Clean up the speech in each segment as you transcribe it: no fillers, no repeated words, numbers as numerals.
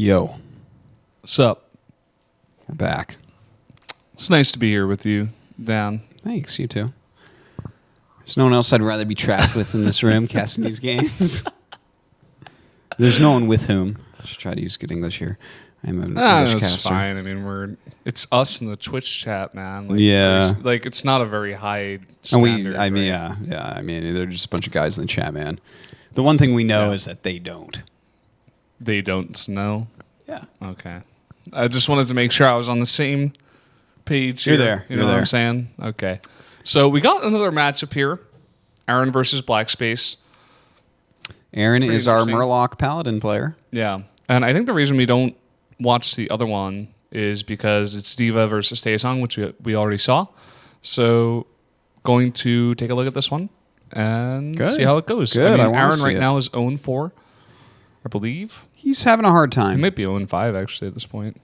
Yo. What's up? We're back. It's nice to be here with you, Dan. Thanks, you too. There's no one else I'd rather be trapped with in this room casting these games. There's no one with whom. I should try to use good English here. I'm an English that's caster. fine. I mean, it's us in the Twitch chat, man. Like, Yeah. Like, it's not a very high standard. I mean, yeah. I mean, they're just a bunch of guys in the chat, man. The one thing we know is that they don't. They don't know? Yeah. Okay. I just wanted to make sure I was on the same page here. You're there. You know what I'm saying? Okay. So we got another matchup here. Aaron versus Blackspace. Aaron Pretty is our interesting. Murloc Paladin player. Yeah. And I think the reason we don't watch the other one is because it's Diva versus Taesong, which we already saw. So going to take a look at this one and see how it goes. Good. I I mean, wanna Aaron see right it. now is 0-4, I believe. He's having a hard He time. might be 0-5 actually at this point.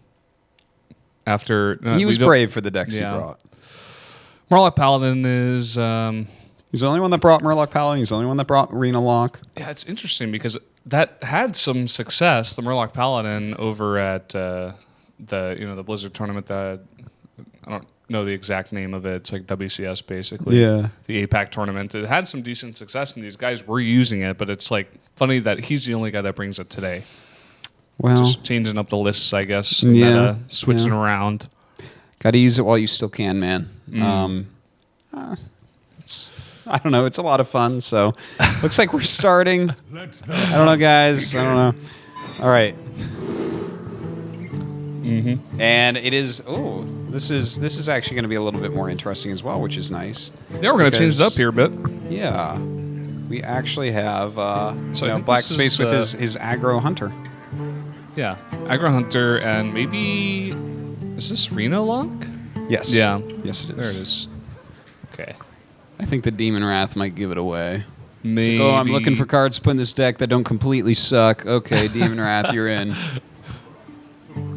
After He was brave for the decks Yeah. he brought. Murloc Paladin is He's the only one that brought Murloc Paladin. He's the only one that brought Arena Lock. yeah, it's interesting because that had some success, the Murloc Paladin over at the Blizzard tournament that I don't know the exact name of it. It's like WCS basically. Yeah. The APAC tournament. It had some decent success and these guys were using it, but it's like funny that he's the only guy that brings it today. Well, Just changing up the lists, I guess. The Yeah, meta, switching yeah. around. got to use it while you still can, man. I don't know. It's a lot of fun. So, looks like we're starting. I don't know, guys. I don't know. All right. Mm-hmm. And it is. Oh, this is actually going to be a little bit more interesting as well, which is nice. Yeah, we're going to change it up here a bit. Yeah, we actually have So I think Blackspace this is, with his aggro hunter. Yeah. Aggro Hunter and maybe... Is this Reno Lock? Yes. Yeah. Yes, it is. There it is. Okay. I think the Demon Wrath might give it away. Maybe... Oh, I'm looking for cards to put in this deck that don't completely suck. Okay, Demon Wrath, you're in.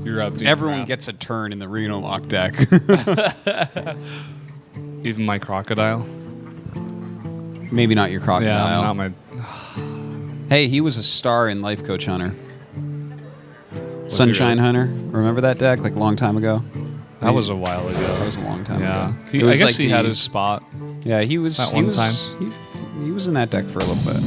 You're up, Demon Everyone Wrath. gets a turn in the Reno Lock deck. Even my Crocodile? Maybe not your Crocodile. Yeah, not my... Hey, he was a star in Life Coach Hunter. Was he Sunshine really? Hunter. Remember that deck like a long time ago? That was a while ago. That was a long time Yeah. ago. He, It I was guess like he had his spot. Yeah, he was. That he one was, time. He was in that deck for a little bit.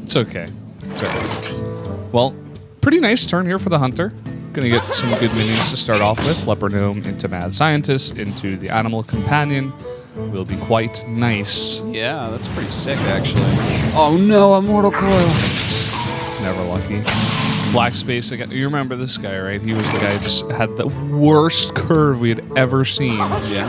It's okay. It's okay. Well, pretty nice turn here for the Hunter. Gonna get some good minions to start off with. Leopard Gnome into Mad Scientist, into the Animal Companion. Will be quite nice. Yeah, that's pretty sick, actually. Oh no, a Mortal Coil. Never lucky. Blackspace again. You remember this guy, right? He was the guy who just had the worst curve we had ever seen. Yeah.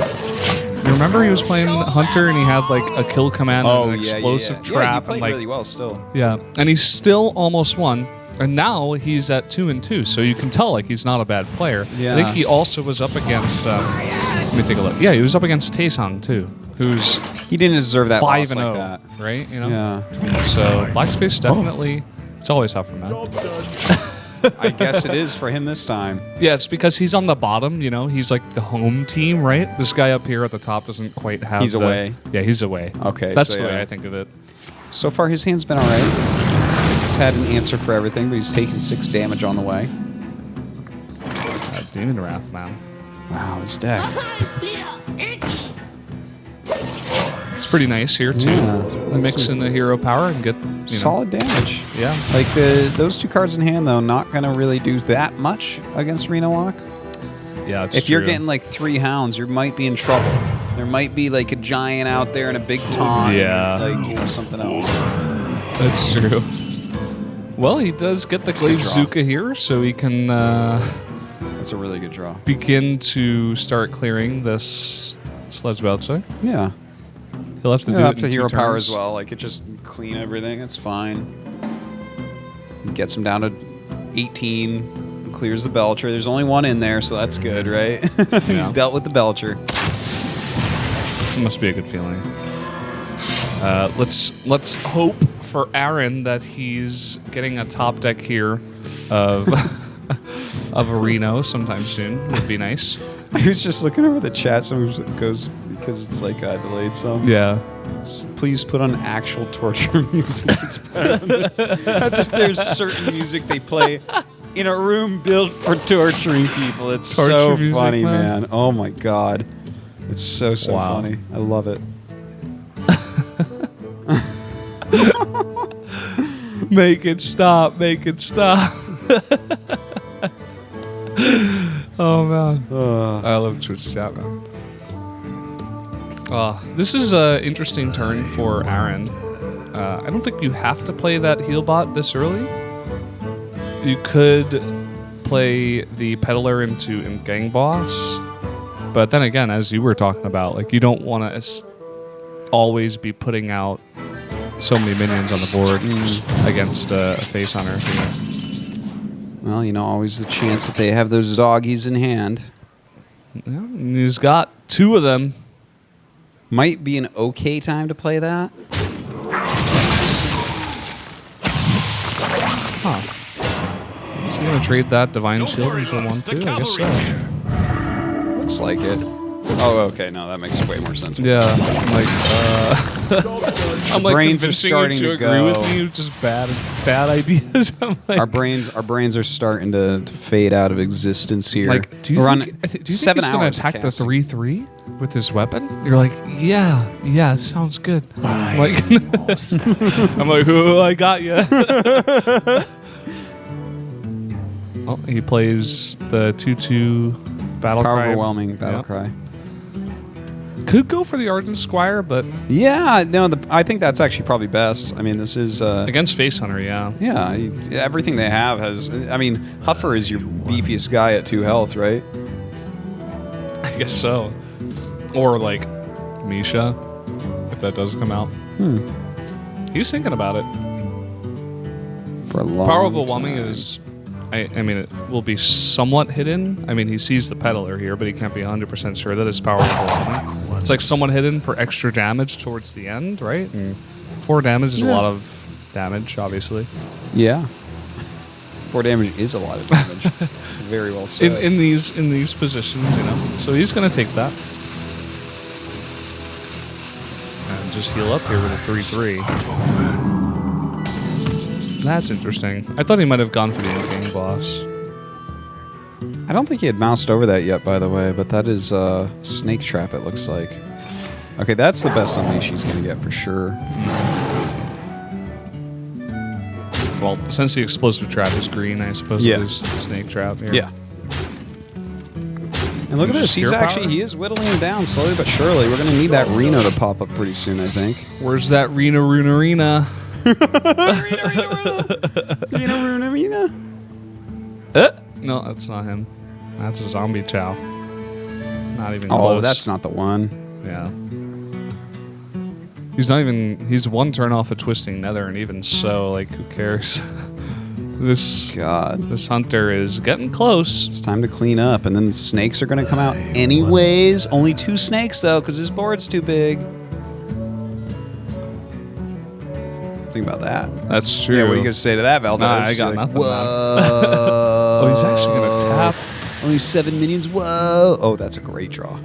You remember he was playing Hunter and he had like a kill command and an explosive Yeah, trap he played and like really well still. yeah, and he still almost won. And now he's at 2-2, so you can tell like he's not a bad player. Yeah. I think he also was up against. Let me take a look. Yeah, he was up against Taesong too, who's He didn't deserve that 5-0, loss like that. right? You know. Yeah. So Blackspace definitely. It's always tough for man. I guess it is for him this time. Yeah, it's because he's on the bottom. You know, he's like the home team, right? This guy up here at the top doesn't quite have. He's away. Yeah, he's away. Okay, that's so the way yeah. I think of it. So far, his hand's been all right. He's had an answer for everything, but he's taken 6 damage on the way. Demon Wrath, man. Wow, this deck. It's pretty nice here too. Yeah, To that's mix some in the hero power and get solid damage. Yeah. Like those 2 cards in hand, though, not gonna really do that much against Reno Lock. Yeah, it's If you're true. getting like 3 hounds, you might be in trouble. There might be like a giant out there and a big taunt. Yeah. Like something else. That's true. Well, he does get the Glaive draw. Zuka here, so he can That's a really good draw. begin to start clearing this Sledge Belcher. Yeah. He'll have to do Yeah, it up in to 2 hero power as turns. well. Like it just clean everything. It's fine. Gets him down to 18. Clears the Belcher. There's only 1 in there, so that's good, right? He's dealt with the Belcher. It must be a good feeling. Let's hope for Aaron that he's getting a top deck here of of a Reno sometime soon. Would be nice. I was just looking over the chat. Someone goes because it's like delayed. So Yeah. please put on actual torture music. It's better than this. As if there's certain music they play in a room built for torturing people. It's Torture so music, funny, man. man. Oh my god. It's so Wow. funny. I love it. Make it stop. Make it stop. Oh, man. I love Twitch chat, man. This is an interesting turn for Aaron. I don't think you have to play that heal bot this early. You could play the peddler into Gang Boss, but then again, as you were talking about, like you don't want to always be putting out so many minions on the board against a face hunter. Well, you know, always the chance that they have those doggies in hand. Yeah, and he's got 2 of them. Might be an okay time to play that. Huh. Is he going to trade that Divine Shield into 1-2? I guess so. Looks like it. Oh, okay. No, that makes way more sense. Yeah. I'm like brains are convincing starting you to to agree go. with me. Just bad ideas. I'm like, Our brains are starting to fade out of existence here. like, do you We're think, on do you think 7 he's going to hours of attack the casting. 3/3 with his weapon? You're like, yeah, it sounds good. I'm like, I'm like, oh, I got you. Oh, he plays the 2/2 battle Power cry. overwhelming battle Yep. cry. Could go for the Ardent Squire, but Yeah, no, I think that's actually probably best. I mean, this is against Face Hunter, yeah. yeah, everything they have has. I mean, Huffer is your beefiest guy at 2 health, right? I guess so. Or like Misha, if that does come out. He was thinking about it. For a long Power overwhelming time. is, I mean, it will be somewhat hidden. I mean, he sees the peddler here, but he can't be 100% sure that it's power overwhelming. It's like somewhat hidden for extra damage towards the end, right? 4 damage is a lot of damage, obviously. Yeah. 4 damage is a lot of damage. It's very well said. In these positions, you know. So he's gonna take that. And just heal up here with a 3/3. That's interesting. I thought he might have gone for the Gang Boss. I don't think he had moused over that yet, by the way, but that is Snake Trap, it looks like. Okay, that's the best unleash he's going to get for sure. Well, since the Explosive Trap is green, I suppose Yeah. it is Snake Trap here. Yeah. And look at this. He's Spear actually, power? he is whittling him down slowly but surely. We're going to need that Reno to pop up pretty soon, I think. Where's that Rena? Reno. No, that's not him. That's a Zombie Chow. Not even Oh, close. that's not the one. Yeah. He's not even. He's 1 turn off of Twisting Nether, and even so, like, who cares? This hunter is getting close. It's time to clean up, and then snakes are going to come out anyways. Only 2 snakes, though, because his board's too big. Think about that. That's true. Yeah, what are you going to say to that, Valdez? Nah, I got You're like, nothing. Whoa. Oh, he's actually gonna tap. Only 7 minions. Whoa. Oh, that's a great draw.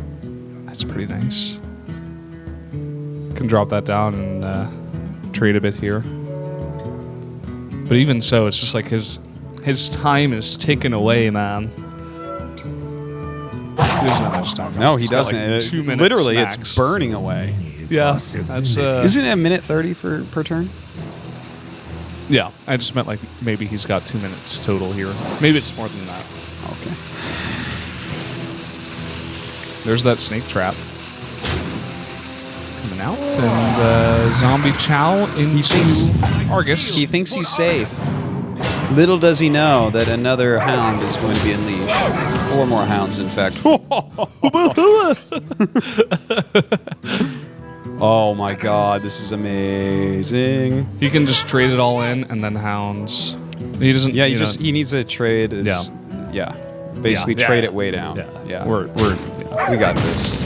That's pretty nice. Can drop that down and trade a bit here. But even so, it's just like his time is taken away, man. He doesn't have much time. No, he He's got, doesn't. like, 2 minutes Literally, max. it's burning away. Yeah, that's Isn't it a minute 30 per turn? yeah. I just meant like maybe he's got 2 minutes total here. Maybe it's more than that. Okay. There's that Snake Trap coming out, and Zombie Chow into Argus. He thinks he's safe. Little does he know that another hound is going to be unleashed. 4 more hounds, in fact. Oh my god, this is amazing. He can just trade it all in and then hounds. He doesn't. Yeah, you know, he needs a trade. Yeah. Basically, Yeah, trade yeah, it way down. Yeah. We got this.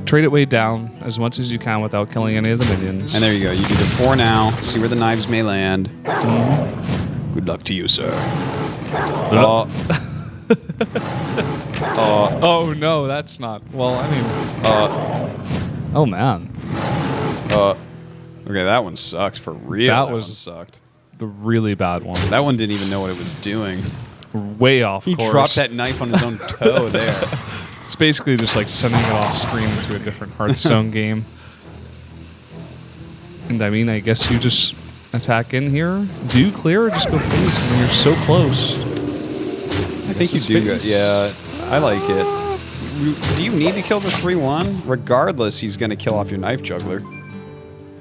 Trade it way down as much as you can without killing any of the minions. And there you go. You do the 4 now. See where the knives may land. Good luck to you, sir. Oh no, that's not. Well, I mean. Oh man. Okay, that one sucked for real. That one was- sucked. the really bad one. That one didn't even know what it was doing. Way off He course. dropped that knife on his own toe there. It's basically just like sending it off screen into a different Hearthstone game. And I mean, I guess you just attack in here. Do you clear or just go face? I mean, you're so close. I think you do good. Yeah, I like it. Do you need to kill the 3-1? Regardless, he's going to kill off your knife juggler.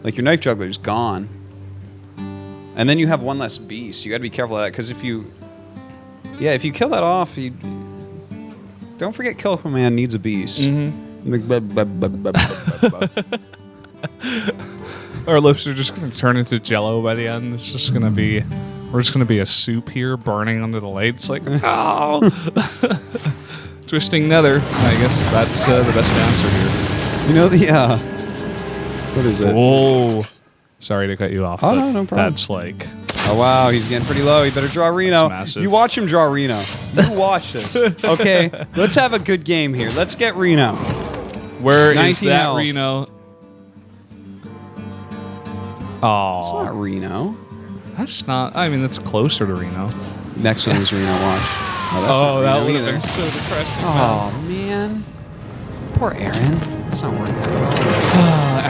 Like, your knife juggler's gone. And then you have one less beast. You got to be careful of that, because if you... Yeah, if you kill that off, you... Don't forget Kill Command needs a beast. Our lips are just going to turn into jello by the end. It's just going to be... We're just going to be a soup here burning under the lights. Like, oh! Twisting nether. I guess that's the best answer here. You know the... what is it? Whoa. Sorry to cut you off. Oh, no problem. That's like... Oh, wow, he's getting pretty low. He better draw Reno. Massive. You watch him draw Reno. You watch this. Okay, let's have a good game here. Let's get Reno. Where is 19 that health. Reno? It's Oh, not Reno. that's not... I mean, that's closer to Reno. Next one is Reno, watch. Oh, that's not that Reno would have either. been so depressing. Oh, man. Poor Aaron. It's not working.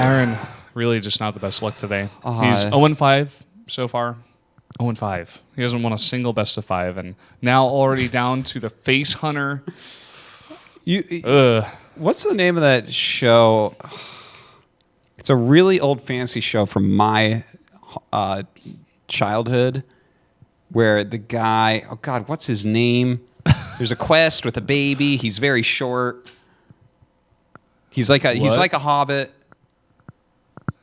Aaron, really just not the best luck today. Uh, He's 0-5 so far. 0-5. He hasn't won a single best of 5, and now already down to the face hunter. What's the name of that show? It's a really old fancy show from my childhood, where the guy, oh God, what's his name? There's a quest with a baby. He's very short. He's like a hobbit.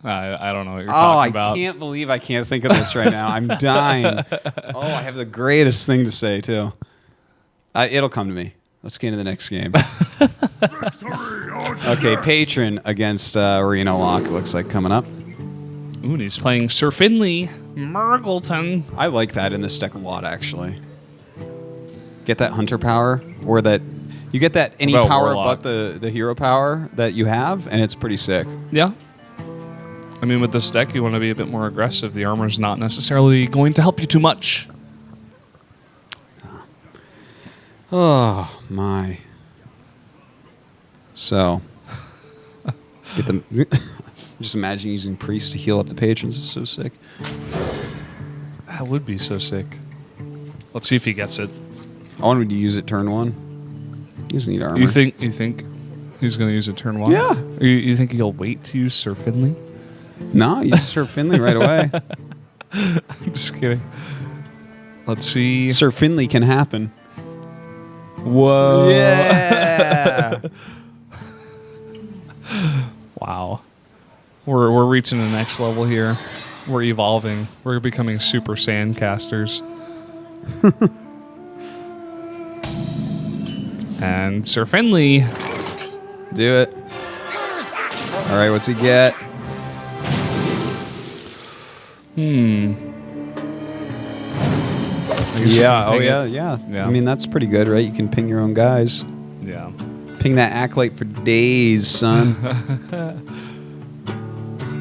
I don't know what you're talking about. I can't believe I can't think of this right now. I'm dying. Oh, I have the greatest thing to say, too. It'll come to me. Let's get into the next game. Okay, Patron against Reno Lock, it looks like, coming up. Ooh, and he's playing Sir Finley Murgleton. I like that in this deck a lot, actually. Get that hunter power, or that... You get that any power Warlock. but the hero power that you have, and it's pretty sick. Yeah. I mean, with this deck, you want to be a bit more aggressive. The armor's not necessarily going to help you too much. Oh, my. So, get them. Just imagine using Priest to heal up the patrons. It's so sick. That would be so sick. Let's see if he gets it. I wanted to use it turn 1. He doesn't need armor. You think he's going to use it turn 1? Yeah. Or you think he'll wait to use Sir Finley? No, you just Sir Finley right away. I'm just kidding. Let's see. Sir Finley can happen. Whoa. Yeah. Wow. We're reaching the next level here. We're evolving. We're becoming Super Saiyan casters. And Sir Finley. Do it. All right, what's he get? Yeah. Oh, yeah. I mean, that's pretty good, right? You can ping your own guys. Yeah. Ping that acolyte for days, son.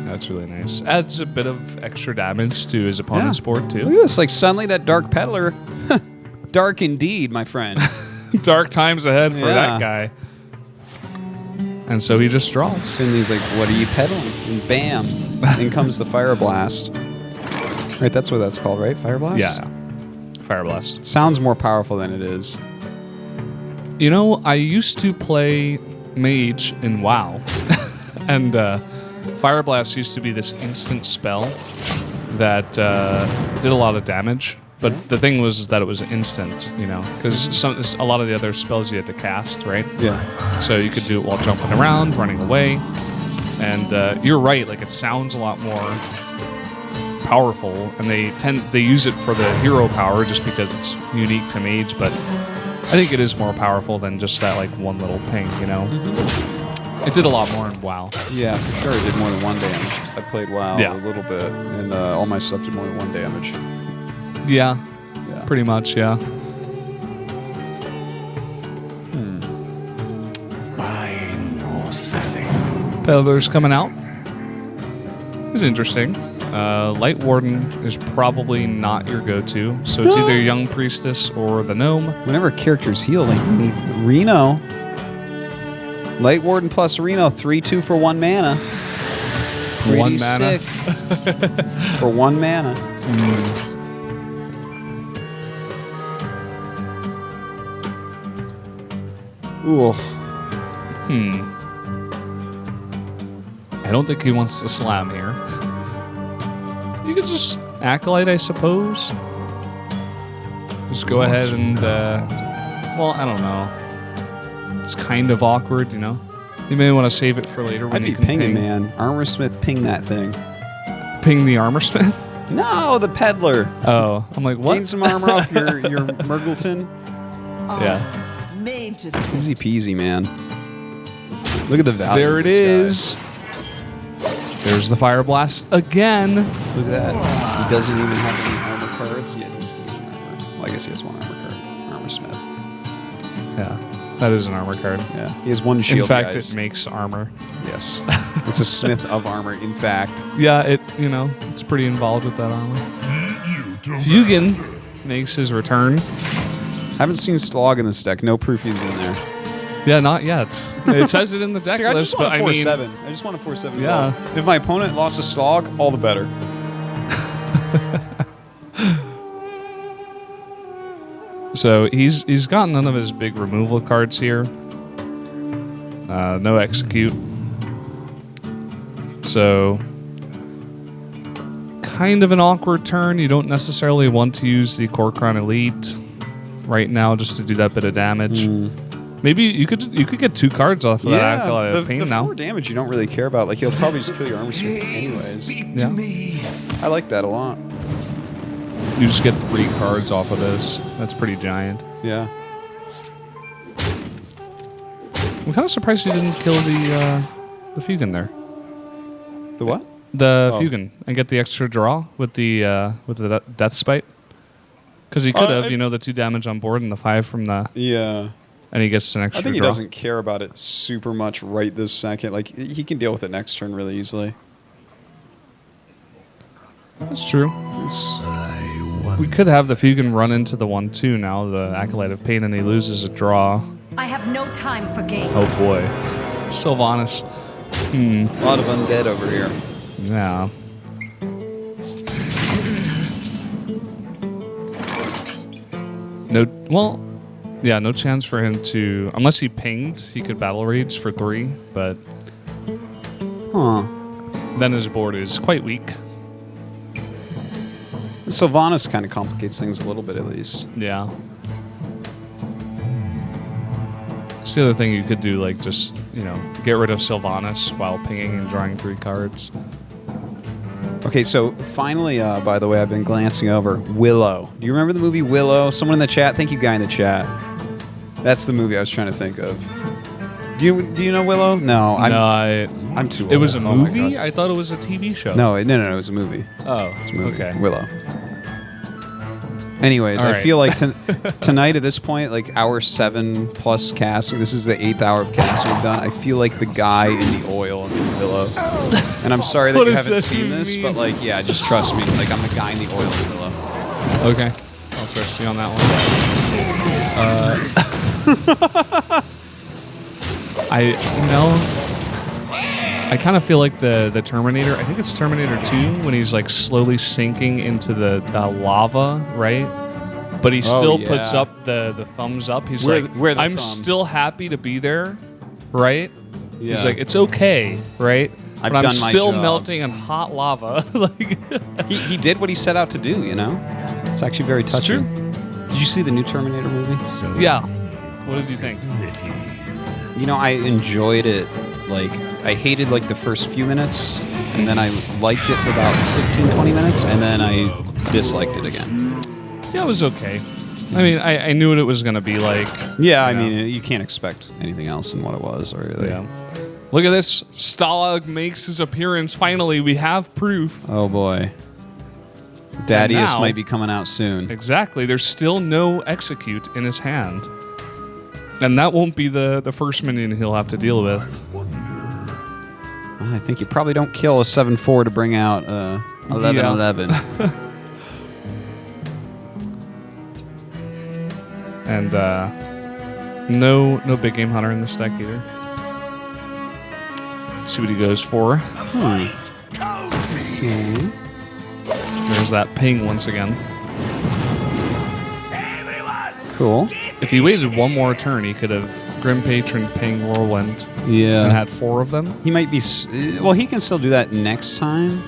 That's really nice. Adds a bit of extra damage to his opponent's board, Look at too. this, like suddenly that Dark Peddler. Dark indeed, my friend. Dark times ahead for that guy. And so he just draws. Finley's like, what are you peddling? And bam, in comes the Fire Blast. Right, that's what that's called, right? Fire Blast? Yeah. Fire Blast. Sounds more powerful than it is. You know, I used to play Mage in WoW. And Fire Blast used to be this instant spell that did a lot of damage. But the thing was that it was instant, you know, because a lot of the other spells you had to cast, right? Yeah. So you could do it while jumping around, running away. And you're right, like it sounds a lot more powerful, and they use it for the hero power just because it's unique to Mage, but I think it is more powerful than just that like one little ping, you know? It did a lot more in WoW. Yeah, for sure. It did more than 1 damage. I played WoW Yeah. a little bit, and all my stuff did more than 1 damage. Yeah, pretty much, yeah. Peddler's coming out. It's interesting. Light Warden is probably not your go-to, so it's either Young Priestess or the Gnome. Whenever a character's healing, Reno. Light Warden plus Reno, 3/2 for 1 mana. Pretty 1 mana? sick. For 1 mana. Ooh. I don't think he wants to slam here. You could just Acolyte, I suppose. Just go ahead and, well, I don't know. It's kind of awkward, you know? You may want to save it for later when I'd you be can pinging, ping. man. Armorsmith, ping that thing. Ping the Armorsmith? No, the peddler. Oh, I'm like, what? Gain some armor off your Murgleton. Yeah. Made to Easy peasy, man. Look at the value. There of it this is. There's the Fire Blast again. guy. Look at that. He doesn't even have any armor cards. Yeah, he's getting armor. Well, I guess he has 1 armor card. Armorsmith. Yeah, that is an armor card. Yeah, he has 1 shield. In fact, guys. it makes armor. Yes, it's a smith of armor. In fact, Yeah, it's pretty involved with that armor. Fugan makes his return. haven't seen Slog in this deck. No proof he's in there. Yeah, not yet. It says it in the deck See, I list, just but want I a mean, 4/7. I just want a 4/7. Yeah. If my opponent lost a Slog, all the better. so he's got none of his big removal cards here. No execute. So kind of an awkward turn. You don't necessarily want to use the Corcoran Elite right now just to do that bit of damage. Maybe you could get 2 cards off of that Acolyte of Pain the now. 4 damage you don't really care about. Like, he'll probably just kill your Armorsmith anyways. Yeah. I like that a lot. You just get 3 cards off of this. That's pretty giant. Yeah. I'm kind of surprised you didn't kill the Fugan there. The what? The Oh. Fugan and get the extra draw with the Death Spite. Because he could have, the 2 damage on board and the 5 from the, Yeah. and he gets an I extra think he draw. doesn't care about it super much right this second. Like, he can deal with it next turn really easily. That's true. It's, We could have the Fugan run into the 1/2 now, the Acolyte of Pain, and he loses a draw. I have no time for games. Oh boy. Sylvanas. a lot of undead over here. Yeah. No chance for him to, unless he pinged, he could Battle Rage for 3, but Huh. then his board is quite weak. Sylvanas kind of complicates things a little bit, at least. Yeah. It's the other thing you could do, like just, get rid of Sylvanas while pinging and drawing 3 cards. Okay, so finally, by the way, I've been glancing over Willow. Do you remember the movie Willow? Someone in the chat? Thank you, guy in the chat. That's the movie I was trying to think of. Do you know Willow? No, I'm too old. It was a Oh my movie? God. I thought it was a TV show. No, it was a movie. Oh, It's a movie. okay. Willow. Anyways, All I right. feel like tonight at this point, like hour 7 plus casting, this is the 8th hour of casting we've done. I feel like the guy in the oil in Willow. And I'm sorry that What you does haven't that seen this, mean? but like, yeah, just trust me. Like, I'm the guy in the oil in Willow. Okay. I'll trust you on that one. I kind of feel like the Terminator, I think it's Terminator 2, when he's like slowly sinking into the lava, right? But he still puts yeah. up the thumbs up. He's Where like, the I'm thumb? still happy to be there, right? Yeah. He's like, it's okay, right? I've but I'm done my still job. melting in hot lava. Like, He did what he set out to do, you know? It's actually very It's touching. true. Did you see the new Terminator movie? yeah. What did you think? I enjoyed it. Like, I hated like the first few minutes, and then I liked it for about 15, 20 minutes, and then I disliked it again. Yeah, it was okay. I mean, I knew what it was going to be like. Yeah, I Yeah. mean, you can't expect anything else than what it was, really. Yeah. Look at this. Stalag makes his appearance. Finally, we have proof. Oh boy. Daddius now- might be coming out soon. Exactly. There's still no execute in his hand. And that won't be the first minion he'll have to deal with. I think you probably don't kill a 7/4 to bring out 11-11. And no big game hunter in this deck either. Let's see what he goes for. There's that ping once again. Cool. If he waited one more turn, he could have Grim Patron, Ping, Whirlwind, and Yeah. had 4 of them. He might be... Well, he can still do that next time.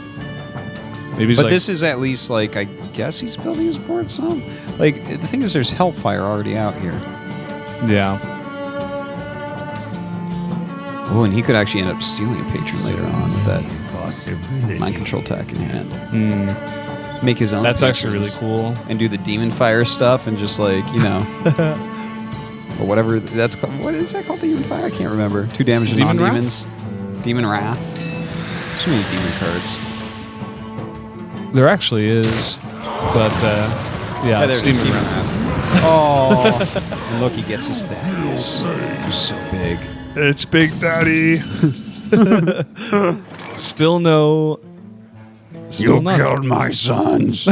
Maybe he's But like, this is at least, like, I guess he's building his board some. Like, the thing is, there's Hellfire already out here. yeah. Oh, and he could actually end up stealing a Patron later on with that mind control attack in hand. Make his own That's actually really patrons. cool. And do the Demon Fire stuff and just, like, you know... or whatever that's called. What is that called? Demon Fire? I can't remember. 2 damage to Demon non-demons. Demon Wrath. So many demon cards. There actually is, but yeah, it's there's Demon Demon Wrath. Wrath. Oh, and look, he gets us that. He's so big. It's Big Daddy. Still no. Still none. my sons.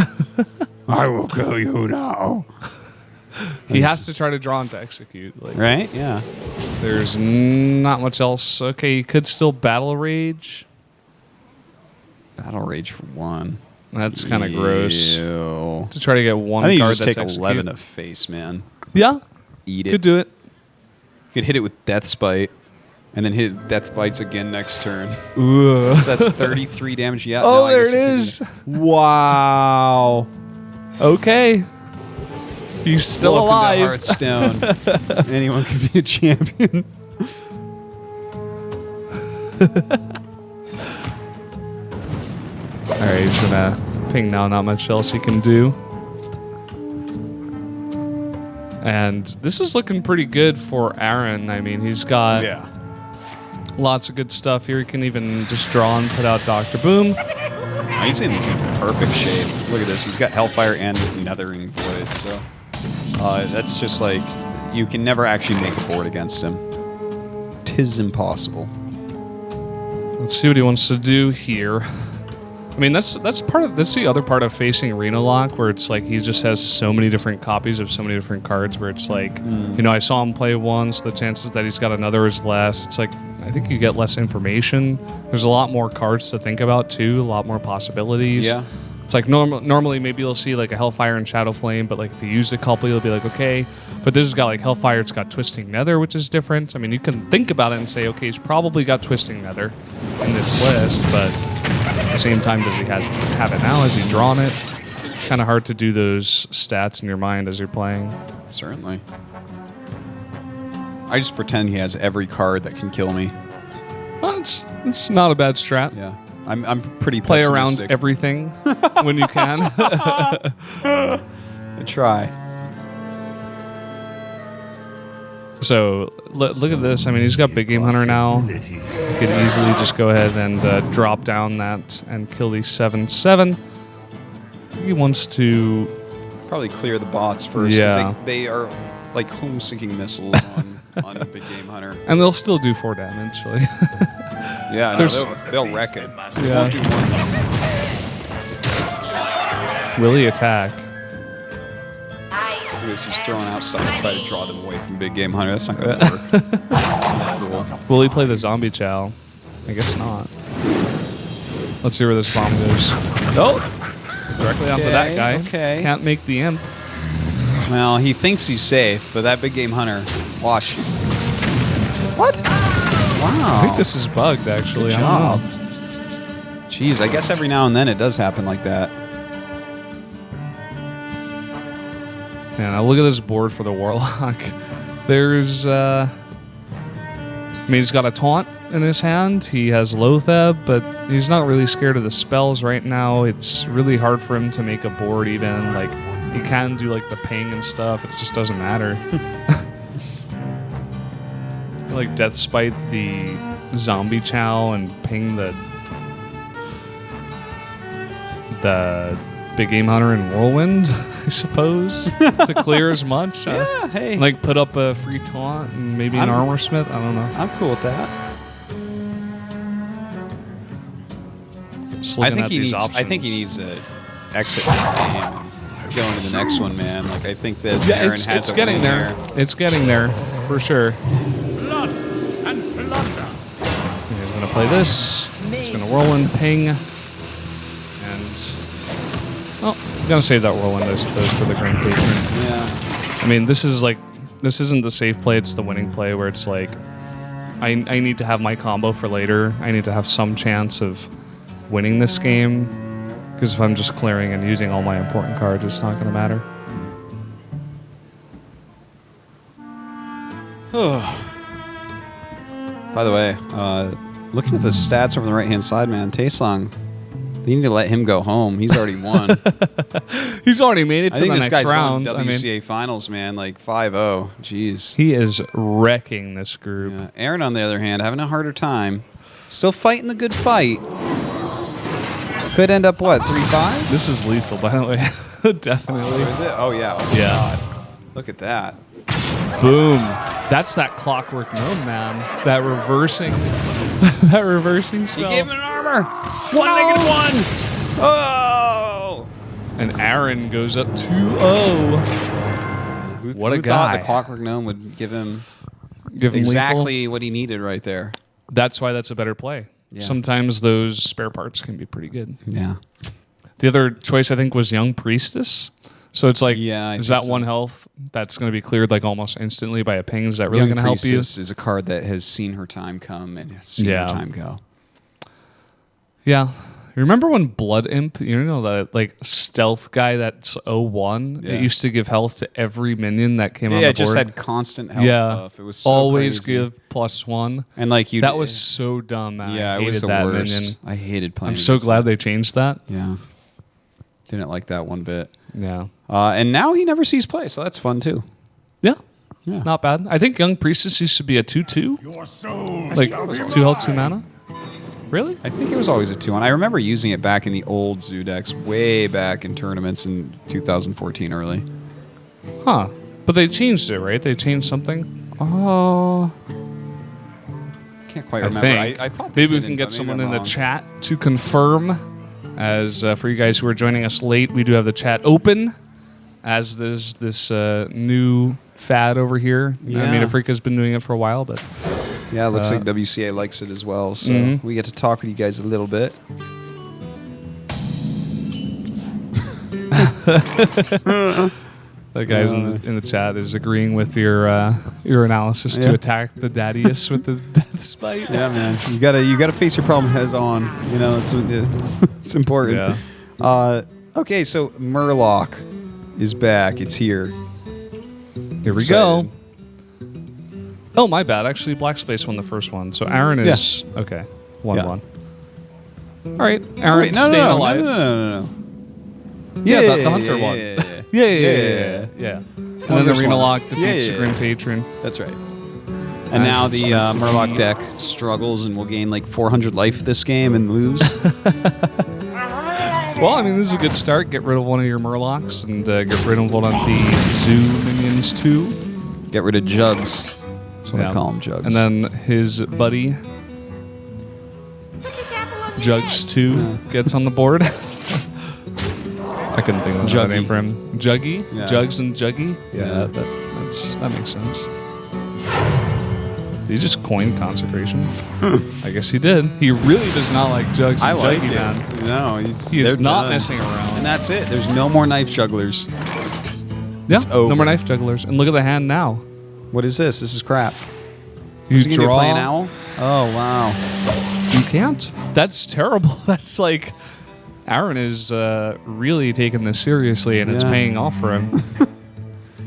I will kill you now. He has to try to draw and to execute. Like, Right? Yeah. there's not much else. Okay, he could still Battle Rage. Battle Rage for 1. That's kind of gross. Ew. To try to get one I think you card just that's take execute. 11 to face, man. Yeah, Eat it. could do it. You could hit it with Death Spite, and then hit Death Spites again next turn. Ooh. So that's 33 damage. Yeah. Oh, no, I there guess it you is. can- Wow. Okay. He's still Welcome alive. to Hearthstone. Anyone can be a champion. All right, he's gonna ping now. Not much else he can do. And this is looking pretty good for Aaron. I mean, he's got lots of good stuff here. He can even just draw and put out Dr. Boom. He's in perfect shape. Look at this. He's got Hellfire and Nethering Void. So that's just like you can never actually make a board against him. 'Tis impossible. Let's see what he wants to do here. I mean, that's the other part of facing Arena Lock, where it's like he just has so many different copies of so many different cards. Where it's like, you know, I saw him play once. The chances that he's got another is less. It's like I think you get less information. There's a lot more cards to think about too. A lot more possibilities. Yeah. It's like normally maybe you'll see like a Hellfire and Shadow Flame, but like if you use a couple, you'll be like, okay. But this has got like Hellfire, it's got Twisting Nether, which is different. I mean, you can think about it and say, okay, he's probably got Twisting Nether in this list, but at the same time, does he have it now? Has he drawn it? Kind of hard to do those stats in your mind as you're playing. Certainly. I just pretend he has every card that can kill me. Well, it's not a bad strat. Yeah. I'm pretty Play around pessimistic. everything when you can. I try. So look at this. I mean, he's got Big Game Hunter now. He could easily just go ahead and drop down that and kill these 7/7. He wants to. Probably clear the bots first. 'Cause Yeah. They are like home-sinking missiles on Big Game Hunter. And they'll still do 4 damage. Like, Yeah, no, There's- they'll wreck it. Yeah. Won't do one. will he attack? Look at this, he's throwing out stuff to try to draw them away from Big Game Hunter. That's not going to work. Cool. Will he play the Zombie Chow? I guess not. Let's see where this bomb goes. Oh! Directly onto that guy. okay. Can't make the imp. Well, he thinks he's safe, but that Big Game Hunter, watch. What? Wow. I think this is bugged, actually. Good I don't job. know. Jeez, I guess every now and then it does happen like that. Yeah, now look at this board for the Warlock. There's, I mean, he's got a taunt in his hand. He has Loatheb, but he's not really scared of the spells right now. It's really hard for him to make a board even. Like, he can do, like, the ping and stuff. It just doesn't matter. Like, Death Spite the Zombie Chow and ping the Big Game Hunter and Whirlwind, I suppose, to clear as much. Yeah, hey. Like, put up a free taunt and maybe an Armor Smith. I don't know. I'm cool with that. Just just looking at these options. I think he needs to exit this game and go into the next one, man. Like I think that Aaron has it's getting there. It's getting there for sure. Blood and plunder. He's gonna play this. He's gonna whirlwind ping, and I'm gonna save that whirlwind, I suppose, for the Grand Patron. Yeah. I mean, this isn't the safe play, it's the winning play where it's like, I need to have my combo for later. I need to have some chance of winning this game, because if I'm just clearing and using all my important cards, it's not going to matter. By the way, looking at the stats over the right-hand side, man, Taesong, they need to let him go home. He's already won. He's already made it to the this next guy's round. won WCA finals, man, like 5-0. Jeez. He is wrecking this group. Yeah. Aaron, on the other hand, having a harder time. Still fighting the good fight. Could end up, what, 3-5? This is lethal, by the way. Definitely. Is it? Oh, yeah. Oh, Yeah. God. Look at that. Boom. That's that clockwork gnome, man. That reversing that reversing spell. He gave him an armor. -1. Oh! And Aaron goes up 2-0. What a Who guy. thought the clockwork gnome would give him Give him lethal. exactly what he needed right there? That's why that's a better play. Yeah. Sometimes those spare parts can be pretty good. Yeah. The other choice, I think, was Young Priestess. So it's like, Yeah, I is think that so. 1 health that's going to be cleared like almost instantly by a ping? Is that really Young going to help you? Priestess is a card that has seen her time come and has seen her time go. Yeah. You remember when Blood Imp, you know, that like stealth guy that's 0-1? Yeah. It used to give health to every minion that came on the Yeah, board. it just had constant health buff. It was so always crazy. give +1. And like you, That was so dumb, man. yeah, I it hated was the that worst. minion. I hated playing. I'm so against glad that. they changed that. Yeah, didn't like that one bit. Yeah. And now he never sees play, so that's fun too. Yeah. Yeah. Not bad. I think Young Priestess used to be a 2-2. Your soul Like shall be 2 health, 2 mana. Really? I think it was always a 2-1. I remember using it back in the old Zoo decks, way back in tournaments in 2014 early. Huh. But they changed it, right? They changed something? Oh, can't quite I remember. think. I thought they maybe we didn't, can but get maybe someone I'm in the wrong. chat to confirm. As for you guys who are joining us late, we do have the chat open as this new fad over here. Yeah. I mean, Africa's been doing it for a while, but Yeah, it looks like WCA likes it as well, so Mhm. we get to talk with you guys a little bit. the guys in the chat is agreeing with your analysis to Yeah. attack the Daddius with the death spite. Yeah, man, you gotta face your problem heads on. You know, it's important. Yeah. Okay, so Murloc is back. It's here. Here we go. Oh, my bad. Actually, Blackspace won the first one, so Aaron is okay. 1-1. All right, Aaron, Wait, no, staying no, alive. no. Yeah, the Hunter one. Yeah. Yeah. And then the this Arena one. Lock defeats Yeah. the Grim Patron. That's right. And now the Nice. Murloc deck struggles and will gain like 400 life this game and lose. Well, I mean, this is a good start. Get rid of one of your Murlocs and get rid of one of the Zoo minions too. Get rid of Jugs. That's what I Yeah. call him, Jugs. And then his buddy Jugs 2 gets on the board. I couldn't think of a Juggy. name for him. Juggy? Yeah. Jugs and Juggy? Yeah. That makes sense. Did he just coin Consecration? I guess he did. He really does not like Jugs I and like Juggy, it. man. No, He is they're not done. messing around. And that's it. There's no more knife jugglers. Yeah, over. no more knife jugglers. And look at the hand now. What is this? This is crap. You Is he gonna draw. play an owl? Oh wow. You can't. That's terrible. That's like Aaron is really taking this seriously, and it's Yeah. paying off for him.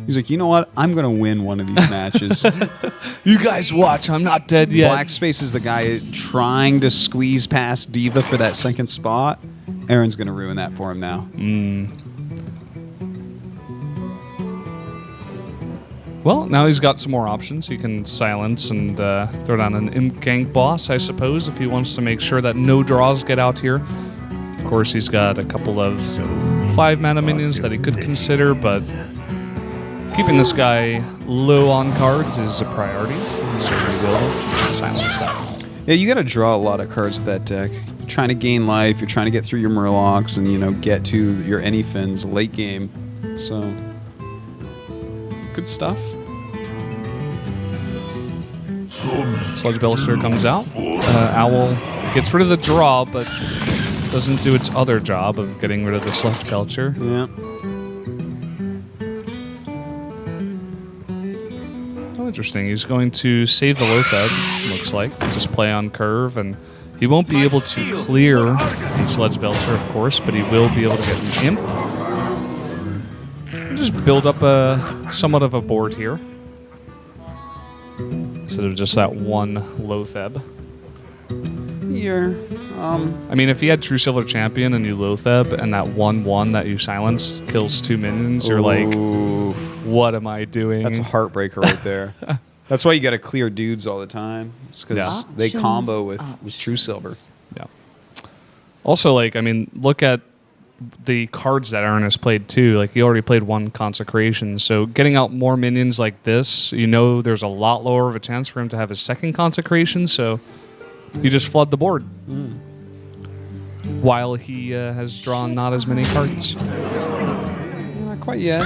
He's like, you know what? I'm gonna win one of these matches. You guys watch. I'm not dead yet. Blackspace is the guy trying to squeeze past Diva for that second spot. Aaron's gonna ruin that for him now. Well, now he's got some more options. He can silence and throw down an Imp Gank boss, I suppose, if he wants to make sure that no draws get out here. Of course, he's got a couple of 5-mana minions that he could consider, but keeping this guy low on cards is a priority, so we will silence that. Yeah, you gotta draw a lot of cards with that deck. trying to gain life. You're trying to get through your Murlocs and, you know, get to your Anyfins late game. So, good stuff. Sludge Belcher comes out. Owl gets rid of the draw, but doesn't do its other job of getting rid of the Sludge Belcher. Yeah. Oh, interesting. He's going to save the Lotheb, looks like. Just play on curve, and he won't be able to clear the Sludge Belcher, of course, but he will be able to get an Imp. And just build up somewhat of a board here. Instead of just that one Lotheb. Here. I mean, if he had True Silver Champion and you Lotheb and that 1/1 that you silenced kills 2 minions, you're like, Ooh, what am I doing? that's a heartbreaker right there. That's why you got to clear dudes all the time. It's because they combo with True Silver. Yeah. Also, like, I mean, look at the cards that Aaron has played too. Like, he already played 1 Consecration, so getting out more minions like this, you know, there's a lot lower of a chance for him to have his 2nd Consecration, so you just flood the board. While he has drawn not as many cards. Not quite yet.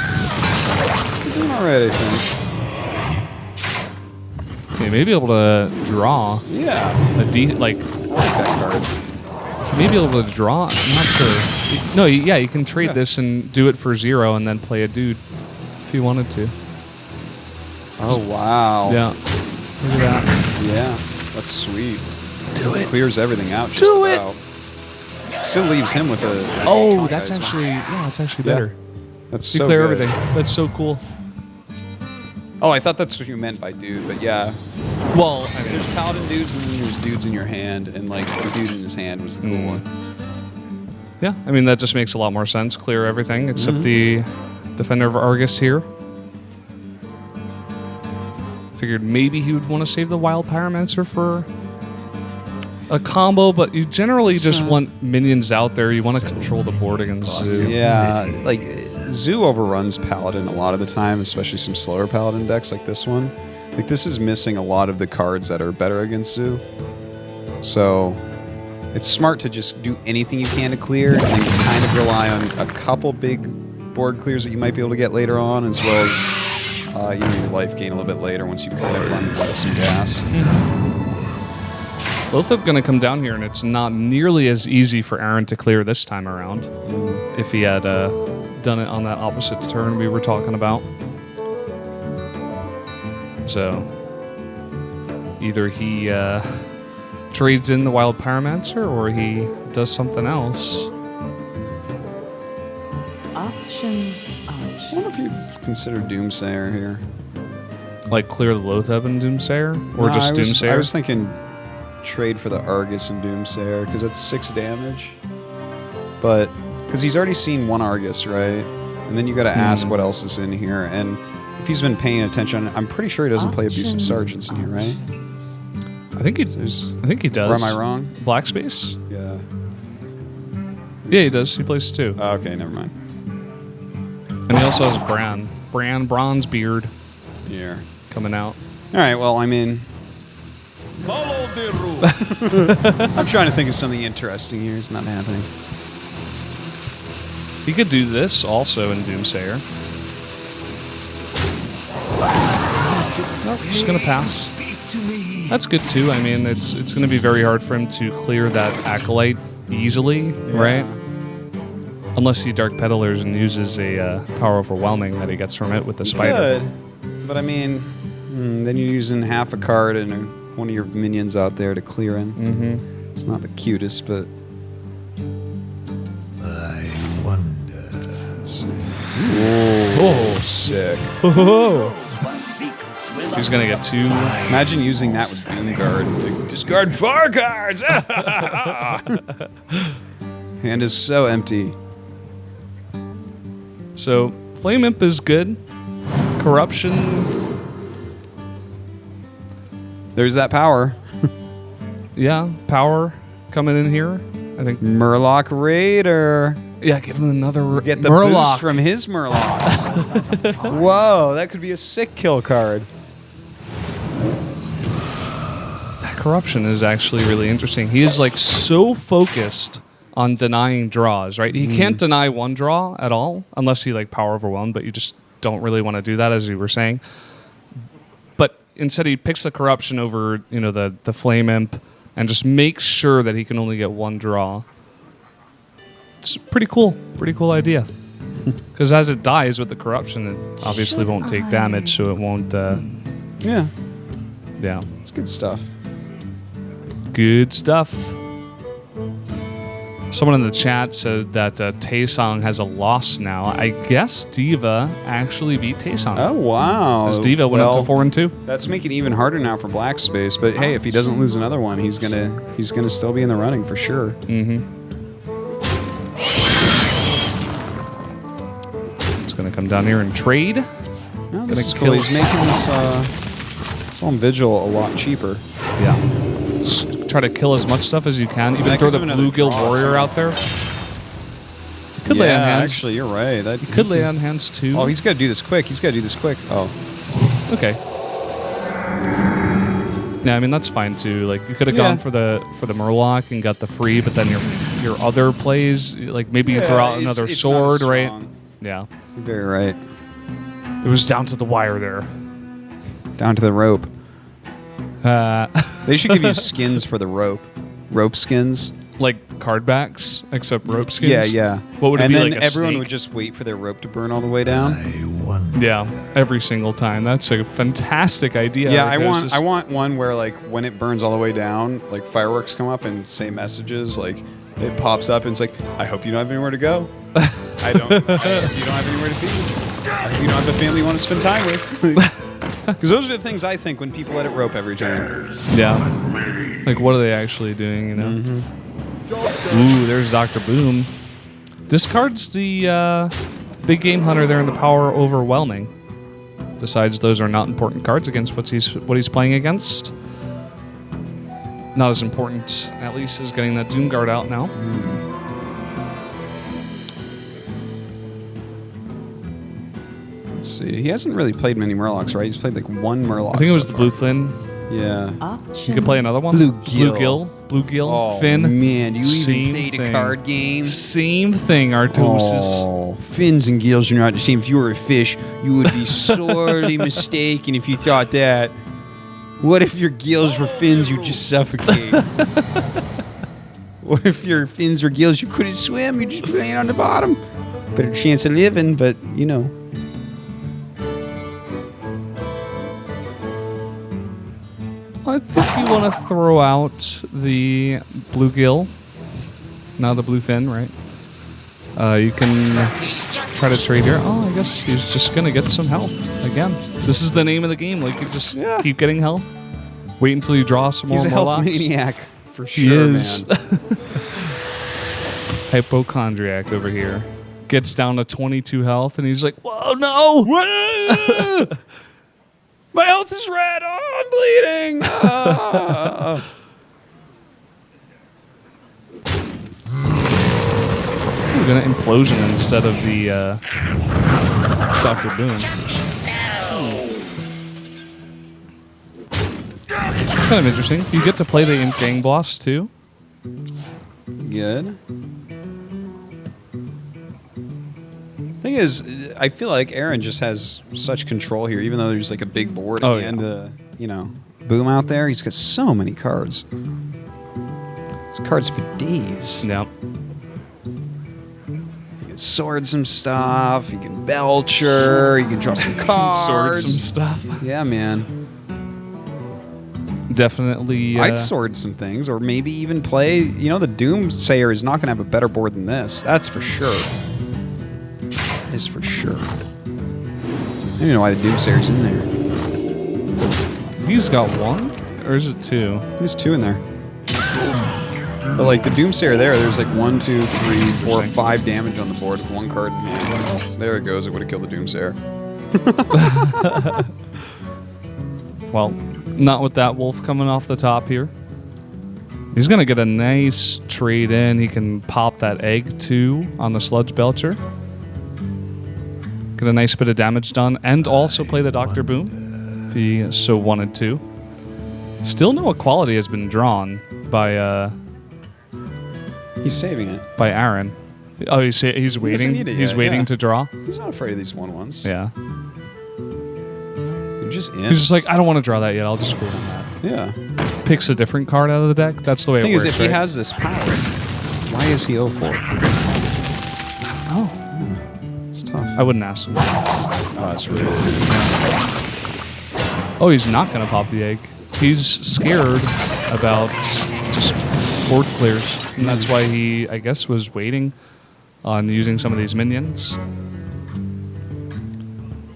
He's doing all right, I think. He may be able to draw Yeah. a like That card. he may be able to draw. I'm not sure. No, yeah, you can trade this and do it for 0 and then play a dude if you wanted to. Oh, wow. Yeah. Look at that. Yeah. That's sweet. Do it. Clears everything out just Do it. about. Still leaves him with a... Oh, that's actually better. That's You so clear good. everything. That's so cool. Oh, I thought that's what you meant by dude, but yeah. Well, I mean, There's paladin dudes and then there's dudes in your hand, and like the dude in his hand was the cool one. yeah, I mean, that just makes a lot more sense. Clear everything except the Defender of Argus here. Figured maybe he would want to save the Wild Pyromancer for a combo, but you generally just want minions out there. You want to control the board against Zoo. Yeah, like Zoo overruns paladin a lot of the time, especially some slower paladin decks like this one. Like this is missing a lot of the cards that are better against Zoo. So it's smart to just do anything you can to clear and then kind of rely on a couple big board clears that you might be able to get later on, as well as you know, your life gain a little bit later once you kind of run out of some gas. Lotheb going to come down here, and it's not nearly as easy for Aaron to clear this time around if he had done it on that opposite turn we were talking about. So either he trades in the Wild Pyromancer or he does something else. Options. I wonder if you consider Doomsayer here. Like clear the Lotheb and Doomsayer? Or No, just Doomsayer? I was thinking trade for the Argus and Doomsayer, because that's 6 damage. But, because he's already seen 1 Argus, right? And then you gotta ask what else is in here. And if he's been paying attention, I'm pretty sure he doesn't play Abusive Sergeants in here, right? I think he does. Or am I wrong? Blackspace? Yeah. Yeah, he does. He plays 2. Oh, okay, never mind. And he also has Bran. Bronzebeard Here. coming out. Alright, well, I mean, Follow the rule. I'm trying to think of something interesting here. It's not happening. He could do this also in Doomsayer. Nope, just gonna pass. That's good too. I mean, it's gonna be very hard for him to clear that Acolyte easily, right? Unless he Dark Peddlers and uses a Power Overwhelming that he gets from it with the Spider. Good. But I mean, then you're using half a card and one of your minions out there to clear in. Mm-hmm. It's not the cutest, but... I wonder. Let's see. Oh, Sick. What secrets will he's gonna get 2. Imagine using that with Doomguard. Like, discard 4 cards! Hand is so empty. So Flame Imp is good. Corruption, There's that power. yeah. Power coming in here. I think. Murloc Raider. Yeah, give him another Get the Murloc. boost from his Murlocs. Whoa, that could be a sick kill card. That corruption is actually really interesting. He is like so focused on denying draws, right? He can't deny one draw at all unless he like power overwhelmed, but you just don't really want to do that, as you were saying. But instead he picks the corruption over, you know, the flame imp and just makes sure that he can only get one draw. It's pretty cool idea. Because as it dies with the corruption, it obviously won't take damage, so it won't Yeah, yeah. it's good stuff. Good stuff. Someone in the chat said that Taesong has a loss now. I guess Diva actually beat Taesong. Oh, wow. As Diva went up to 4-2. That's making it even harder now for Blackspace. But hey, if he doesn't lose another one, he's gonna still be in the running for sure. Mm-hmm. He's gonna come down here and trade. No, this is cool. He's making this Solemn Vigil a lot cheaper. Yeah. Just try to kill as much stuff as you can. Even That throw gives the him another Bluegill draw, Warrior too. out there. Could lay on hands. Actually, you're right. That Could lay on hands too. Oh, he's got to do this quick. Oh, Okay. Yeah, I mean that's fine too. Like you could have gone for the Murloc and got the free, but then your other plays, like maybe you throw out another it's sword, not as right? strong. Yeah. You're very right. It was down to the wire there. Down to the rope. Uh, They should give you skins for the rope. Rope skins. like card backs, except rope skins. Yeah, yeah. What would it and be then like? A everyone snake? would just wait for their rope to burn all the way down. I wonder. Yeah, every single time. That's a fantastic idea. Yeah, Artosis. I want one where like when it burns all the way down, like fireworks come up and say messages, like it pops up and it's like, I hope you don't have anywhere to go. I hope you don't have anywhere to be. I hope you don't have a family you want to spend time with. Because those are the things I think when people edit rope every turn. Yeah. Like, what are they actually doing, you know? Mm-hmm. Ooh, there's Dr. Boom. Discards the big game hunter there in the power overwhelming. Decides those are not important cards against what he's playing against. Not as important, at least, as getting that Doomguard out now. Let's see. He hasn't really played many Murlocs, right? He's played like one Murloc. I think it was so the far. Blue Flynn. Yeah. You could play another one. Bluegill. Bluegill. Oh, Finn. man. You Same even played thing. a card game? Same thing, Artosis. Oh, fins and gills are not the same. If you were a fish, you would be sorely mistaken if you thought that. What if your gills were fins, you'd just suffocate? What if your fins were gills, you couldn't swim, you'd just be laying on the bottom? Better chance of living, but, you know. I think you want to throw out the Bluegill. Now the Blue Fin, right? You can try to trade here. Oh, I guess he's just going to get some health again. This is the name of the game. Like, you just keep getting health. Wait until you draw some more He's a health Murlocs. maniac, for He sure, is. man. Hypochondriac over here. Gets down to 22 health, and he's like, whoa, no! My health is red. Oh, I'm bleeding. We're going to implosion instead of the Dr. Boom. It's kind of interesting. You get to play the ENG boss too. Good. Thing is, I feel like Aaron just has such control here, even though there's like a big board at the end of, you know, Boom out there. He's got so many cards. It's cards for days. Yep. He can sword some stuff. He can belcher. He can draw some cards. Sword some stuff. Yeah, man. Definitely. I'd sword some things, or maybe even play. You know, the Doomsayer is not going to have a better board than this. That's for sure. That is for sure. I don't even know why the Doomsayer's in there. He's got one, or is it two? There's two in there. But like the Doomsayer there's like 1, 2, 3, 4, 5 damage on the board with one card in hand. There it goes. It would have killed the Doomsayer. Well, not with that wolf coming off the top here. He's going to get a nice trade in. He can pop that egg too on the Sludge Belcher. Get a nice bit of damage done, and also play the Dr. Boom if he so wanted to. Still no equality has been drawn by He's saving it. by Aaron. Oh, he's waiting. need it He's yet, waiting yeah. to draw. He's not afraid of these 1/1s. Yeah. They're just in. He's just like, I don't want to draw that yet. I'll just hold on that. Yeah. Picks a different card out of the deck. That's the way The it thing is, works. if he right? has this power, why is he 0-4? Oh, It's tough. I wouldn't ask him. Oh, that's rude. Oh, he's not going to pop the egg. He's scared about just board clears. And that's why he, I guess, was waiting on using some of these minions.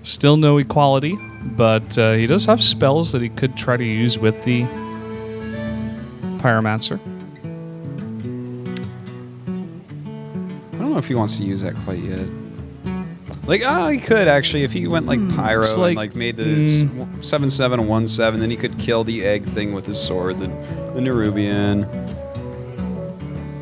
Still no equality, but he does have spells that he could try to use with the Pyromancer. I don't know if he wants to use that quite yet. Like, oh, he could actually if he went like Pyro It's and like- like made the 7/7 and 1/7, then he could kill the egg thing with his sword, the Nerubian.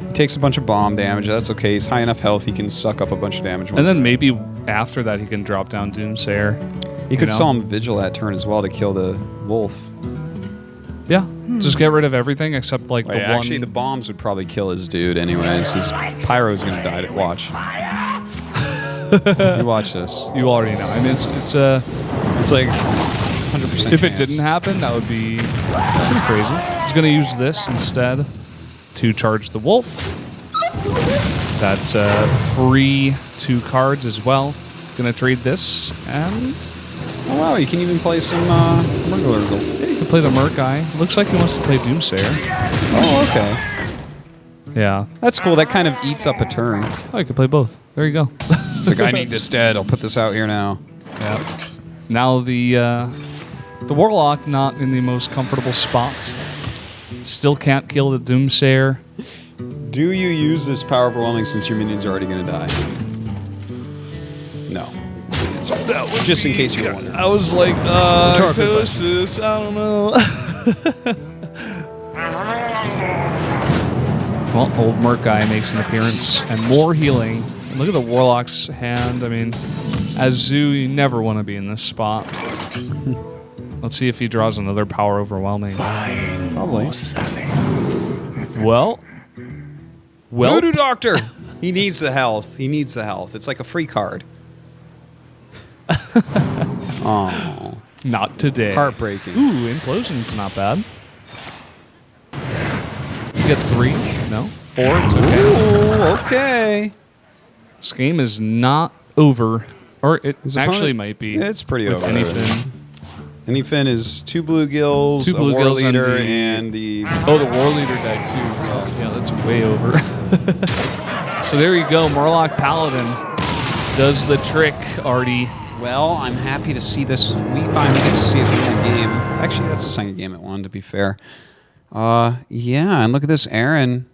He takes a bunch of bomb damage. That's okay. He's high enough health. He can suck up a bunch of damage. And then maybe after that he can drop down Doomsayer. he could you know? Solemn Vigil that turn as well to kill the wolf. Yeah, just get rid of everything except like Wait, the one. actually, the bombs would probably kill his dude anyways. His Pyro's gonna die. Watch. You watch this. You already know. I mean, it's It's like 100%. if it didn't happen, that would be pretty crazy. He's gonna use this instead to charge the wolf. That's free 2 cards as well. Gonna trade this and Oh wow, you can even play some Murgle. yeah, you can play the Merc guy. Looks like he wants to play Doomsayer. Oh, okay. Yeah. That's cool. That kind of eats up a turn. Oh, you can play both. There you go. It's like, I need this dead. I'll put this out here now. Yeah. Now the Warlock not in the most comfortable spot. Still can't kill the Doomsayer. Do you use this power overwhelming since your minion's are already going to die? No. Just in case you were wondering. I was like, Tosis, I don't know. Well, old Merc guy makes an appearance and more healing. And look at the Warlock's hand. I mean, as Zoo, you never want to be in this spot. Let's see if he draws another power overwhelming. Probably. Well, Voodoo Doctor! He needs the health. He needs the health. It's like a free card. Oh, not today. heartbreaking. Ooh, Implosion's not bad. You get 3? No? 4? It's okay. Ooh, okay. This game is not over. Or it His actually opponent- might be. It's pretty with over. anything. Anyfin is 2 bluegills, 2 a war bluegills and leader, the- and the... Oh, the War Leader died too. Yeah, that's way over. So there you go. Murloc Paladin does the trick, Artie. Well, I'm happy to see this. We finally get to see it in a game. Actually, that's the second game it won, to be fair. Yeah, and look at this, Aaron.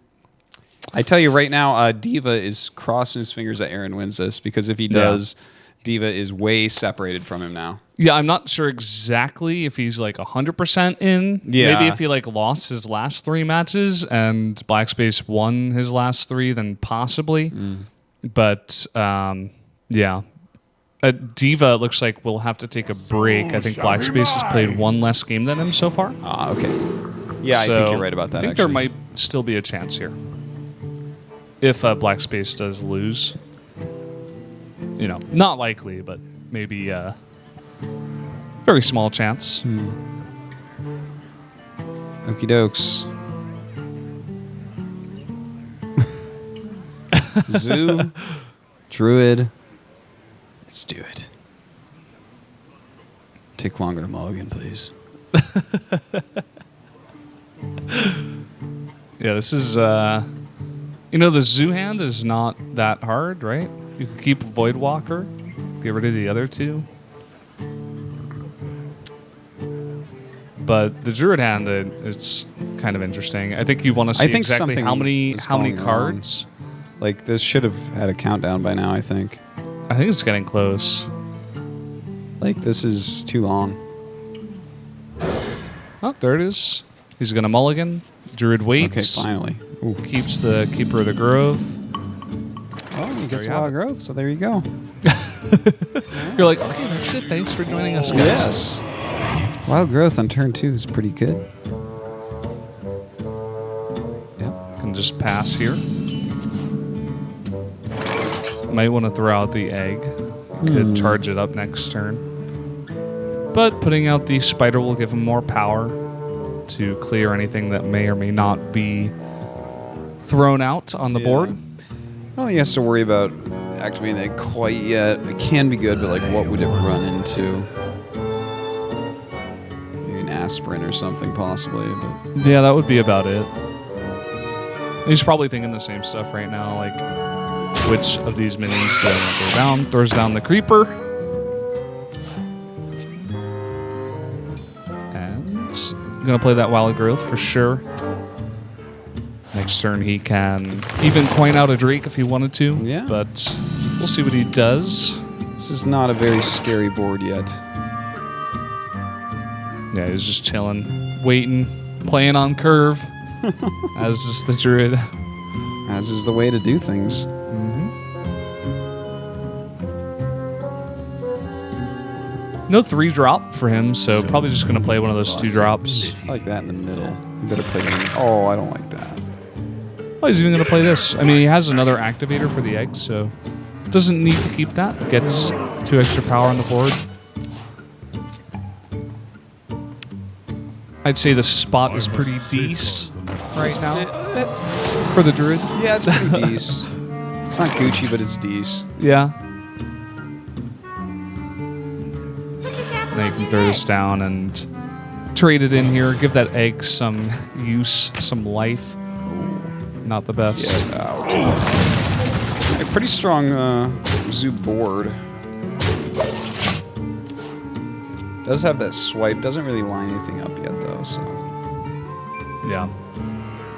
I tell you right now, Diva is crossing his fingers that Aaron wins this, because if he does, Diva is way separated from him now. Yeah, I'm not sure exactly if he's like 100% in. Yeah. Maybe if he like lost his last 3 matches and Blackspace won his last 3, then possibly. But yeah. Diva looks like we'll have to take a break. I think Blackspace has played 1 less game than him so far. Ah, okay. Yeah, I So, think you're right about that, I think actually. there might still be a chance here. If Blackspace does lose. You know, not likely, but maybe very small chance. Okie dokes. Zoo, Druid. Let's do it. Take longer to mulligan, please. Yeah, this is, you know, the Zoo hand is not that hard, right? You can keep Voidwalker, get rid of the other 2. But the Druid hand, it's kind of interesting. I think you want to see I think exactly something how many is going on. cards. Like, this should have had a countdown by now, I think. I think it's getting close. Like, this is too long. Oh, there it is. He's going to mulligan. Druid waits. Okay, finally. Ooh. Keeps the Keeper of the Grove. Oh, he gets you a have lot of growth, so there you go. You're like, okay, that's it. Thanks for joining us, guys. Yes. Wild growth on turn 2 is pretty good. and just pass here. Might want to throw out the egg. Could charge it up next turn. But putting out the spider will give him more power to clear anything that may or may not be thrown out on the board. I don't think he has to worry about activating that quite yet. It can be good, but like, what would it run into? Maybe an aspirin or something, possibly. But Yeah, that would be about it. He's probably thinking the same stuff right now, like which of these minions do I want to throw down? Throws down the creeper. And I'm gonna play that wild growth for sure. Next turn he can even coin out a Drake if he wanted to. Yeah. But we'll see what he does. this is not a very scary board yet. Yeah, he's just chilling, waiting, playing on curve, as is the druid. As is the way to do things. No 3-drop for him, so probably just going to play one of those 2 drops. I like that in the middle. You better play that. Oh, I don't like that. Oh, he's even going to play this. I mean, he has another activator for the egg, so doesn't need to keep that. Gets 2 extra power on the board. I'd say the spot is pretty decent right now for the druid. Yeah, it's pretty decent. It's not Gucci, but it's decent. Yeah. Now you can throw this down and trade it in here. Give that egg some use, some life. Not the best. Get out. A pretty strong zoo board. Does have that swipe. Doesn't really line anything up yet, though. So Yeah.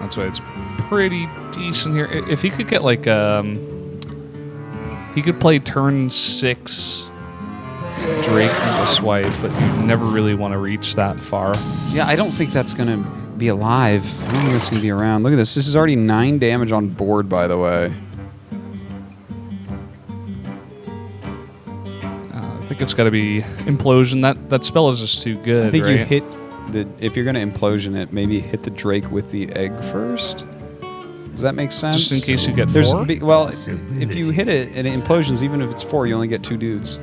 That's why it's pretty decent here. If he could get like he could play turn 6 Drake with a swipe, but you never really want to reach that far. yeah, I don't think that's gonna be alive. I don't think that's gonna be around. Look at this. This is already 9 damage on board, by the way. I think it's got to be Implosion. That spell is just too good, I think right? you hit the. If you're gonna implosion it, maybe hit the Drake with the egg first. Does that make sense? Just in case you get There's 4? well, if you hit it and it implosions, even if it's 4, you only get 2 dudes,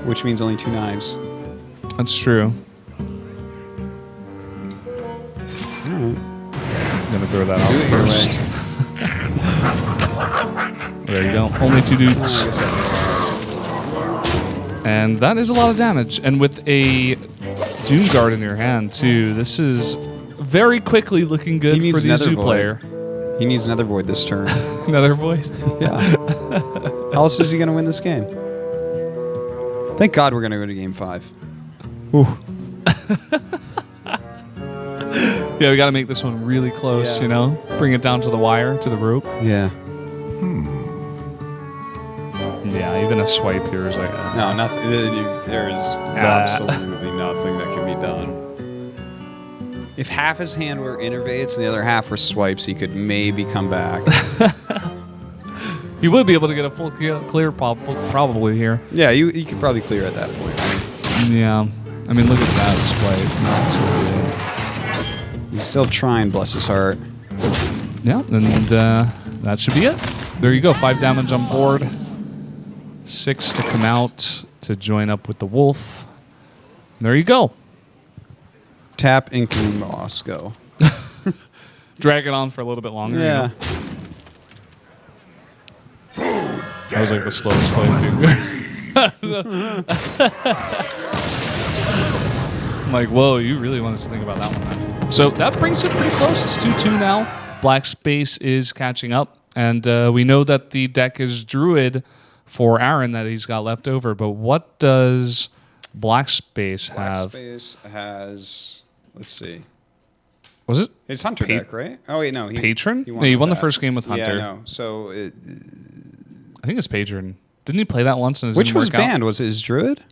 which means only 2 knives. That's true. Alright. I'm going to throw that Do out it your first. There you go. Only 2 dudes. I guess that makes sense. And that is a lot of damage. And with a Doom Guard in your hand, too, this is very quickly looking good He for needs the another Zoo void. player. He needs another void this turn. Another void? Yeah. How else is he gonna win this game? Thank God we're gonna go to game 5. Ooh. Yeah, we got to make this one really close, Yeah. you know? Bring it down to the wire, to the rope. Yeah. Yeah, even a swipe here is like... No, nothing. There is absolutely nothing that can be done. If half his hand were innervates and the other half were swipes, he could maybe come back. You would be able to get a full clear probably here. Yeah, you could probably clear at that point. Yeah. I mean, look at that swipe. Not so good. He's still trying, bless his heart. Yeah, and that should be it. There you go. 5 damage on board. 6 to come out to join up with the wolf. And there you go. Tap Inky Moscow. Drag it on for a little bit longer. you Yeah. know? That was like the slowest play, I'm like, whoa, you really wanted to think about that one. Man. So that brings it pretty close. It's 2-2 now. Blackspace is catching up. And we know that the deck is Druid for Aaron that he's got left over. But what does Blackspace have? Blackspace has, let's see. Was it His Hunter deck, right? Oh, wait, no. Patron? He No, he won the that. first game with Hunter. Yeah, no. So, I think it's Patron. Didn't he play that once and it which didn't was work out? banned? Was it his Druid?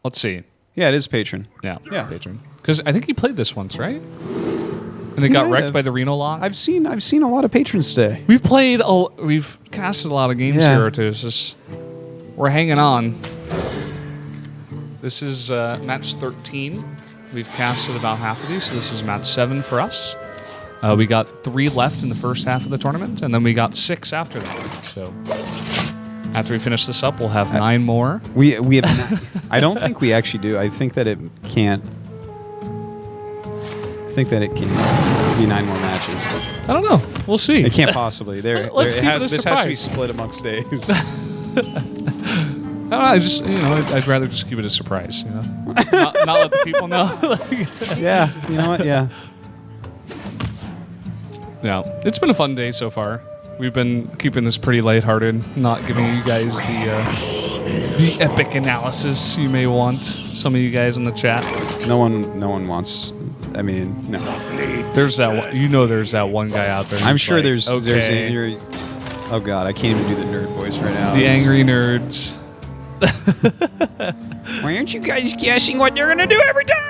Let's see. Yeah, it is Patron. Yeah, Yeah. Patron. Because I think he played this once, right? And it He got might wrecked have. by the Reno lock. I've seen a lot of patrons today. We've casted a lot of games Yeah. here, too. It's just we're hanging on. This is match 13. We've casted about half of these, so this is match 7 for us. We got 3 left in the first half of the tournament, and then we got 6 after that. So after we finish this up, we'll have 9 more. We have not, I don't think we actually do. I think that it can't. I think that it can be 9 more matches. I don't know. We'll see. It can't possibly. Let's keep it a this has to be surprise. split amongst days. I don't know. I just, I'd rather just keep it a surprise. Not let the people know. Yeah, you know what? Yeah. Yeah, it's been a fun day so far. We've been keeping this pretty lighthearted, not giving you guys the epic analysis you may want. Some of you guys in the chat. No one wants. I mean, no. There's that one, there's that one guy out there. I'm who's sure like, there's. okay, Oh God, I can't even do the nerd voice right now. the angry nerds. Why aren't you guys guessing what they're gonna do every time?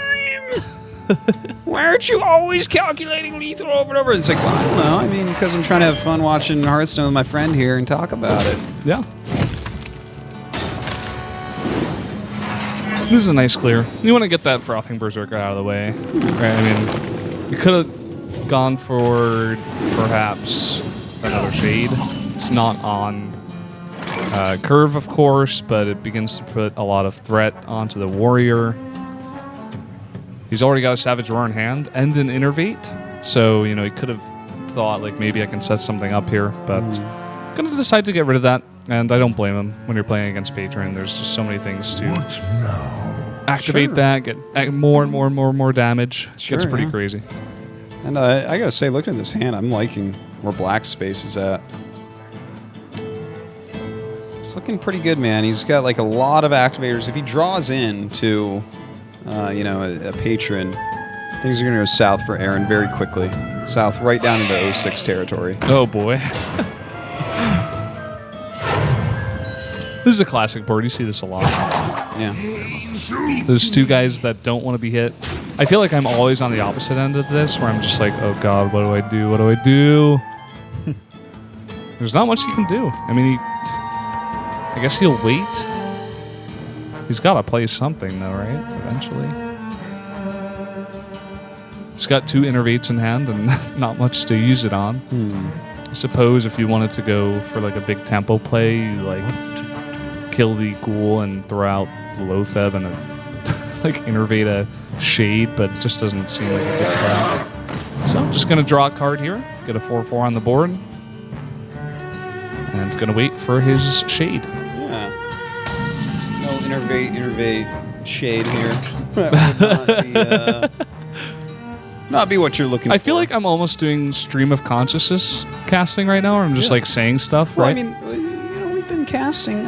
Why aren't you always calculating lethal over and over? It's like, well, I don't know. I mean, because I'm trying to have fun watching Hearthstone with my friend here and talk about it. Yeah. This is a nice clear. You want to get that Frothing Berserker out of the way. Right? I mean, you could have gone for perhaps another Shade. It's not on curve, of course, but it begins to put a lot of threat onto the warrior. He's already got a Savage Roar in hand and an Innervate, so he could have thought like maybe I can set something up here, but gonna decide to get rid of that, and I don't blame him. When you're playing against Patron, there's just so many things to activate Sure. that, get more and more damage. Sure, It's pretty yeah. crazy. And I gotta say, looking at this hand, I'm liking where Blackspace is at. It's looking pretty good, man. He's got like a lot of activators. If he draws in to, a patron, things are gonna go south for Aaron very quickly. South, right down into 06 territory. Oh boy. This is a classic board. You see this a lot. Yeah. Those 2 guys that don't want to be hit. I feel like I'm always on the opposite end of this, where I'm just like, oh god, what do I do? What do I do? There's not much he can do. I mean, I guess he'll wait. He's got to play something, though, right? Eventually. He's got 2 Innervates in hand and not much to use it on. I suppose if you wanted to go for like a big tempo play, you like kill the Ghoul and throw out Lotheb and like Innervate a Shade, but it just doesn't seem like a good play. So I'm just going to draw a card here, get a 4/4 on the board, and going to wait for his Shade. Yeah. No Innervate Shade here. That would not be what you're looking for. I feel like I'm almost doing stream of consciousness casting right now, where I'm just like saying stuff, Well, right? I mean, we've been casting